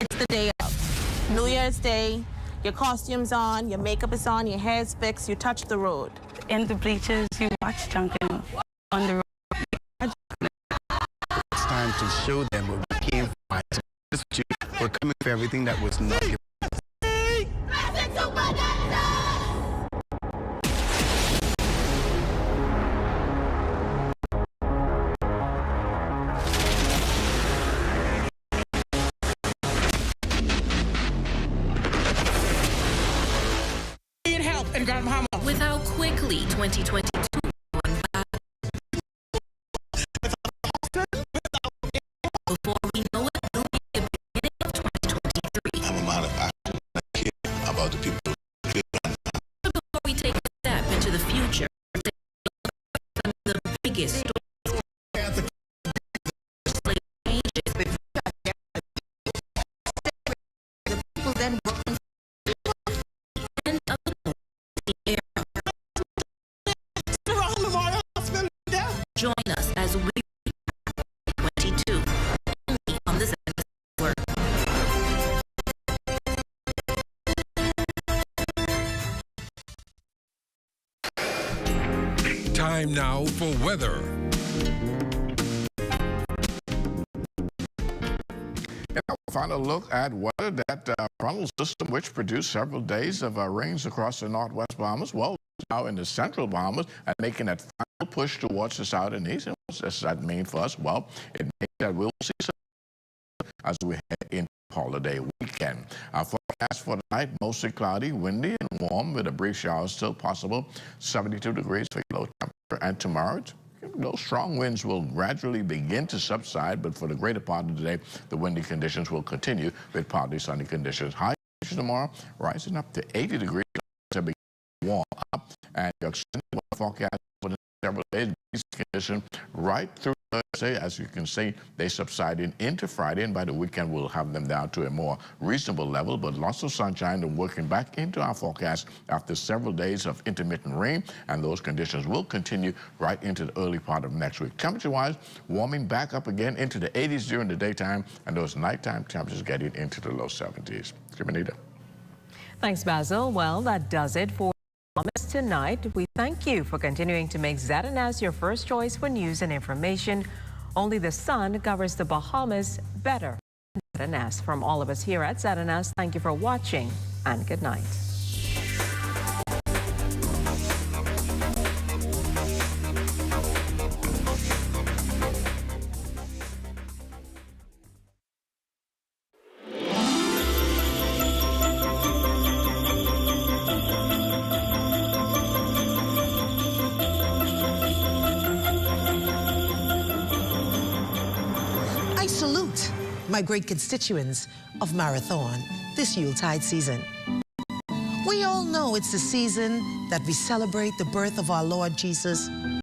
It's the day of. New Year's Day, your costume's on, your makeup is on, your hair's fixed, you touch the road. In the bleachers, you watch Junkanoo. On the road. It's time to show them what we came for. We're coming for everything that was not given. Need help in Grand Bahama. With how quickly 2022 before we know it, it'll be the beginning of 2023. I'm a man of action. I care about the people. Before we take a step into the future, some of the biggest stories. People then join us as we 22 only on this network. Time now for weather. Final look at weather. That frontal system, which produced several days of rains across the northwest Bahamas, well, now in the central Bahamas and making that final push towards the south and east. And what does that mean for us? Well, it means that we'll see some as we head into holiday weekend. Our forecast for tonight, mostly cloudy, windy, and warm with a brief shower still possible. 72 degrees for your low temperature. And tomorrow, those strong winds will gradually begin to subside, but for the greater part of the day, the windy conditions will continue with partly sunny conditions. High temperatures tomorrow rising up to 80 degrees to begin to warm up, and your extended forecast for the several days, these conditions right through Thursday. As you can see, they subsiding into Friday, and by the weekend we'll have them down to a more reasonable level, but lots of sunshine and working back into our forecast after several days of intermittent rain, and those conditions will continue right into the early part of next week. Temperature-wise, warming back up again into the 80s during the daytime, and those nighttime temperatures getting into the low 70s. Jimenita. Thanks, Basil. Well, that does it for Bahamas tonight. We thank you for continuing to make ZNS your first choice for news and information. Only the sun covers the Bahamas better than ZNS. From all of us here at ZNS, thank you for watching and good night. My great constituents of Marathon this Yuletide season. We all know it's the season that we celebrate the birth of our Lord Jesus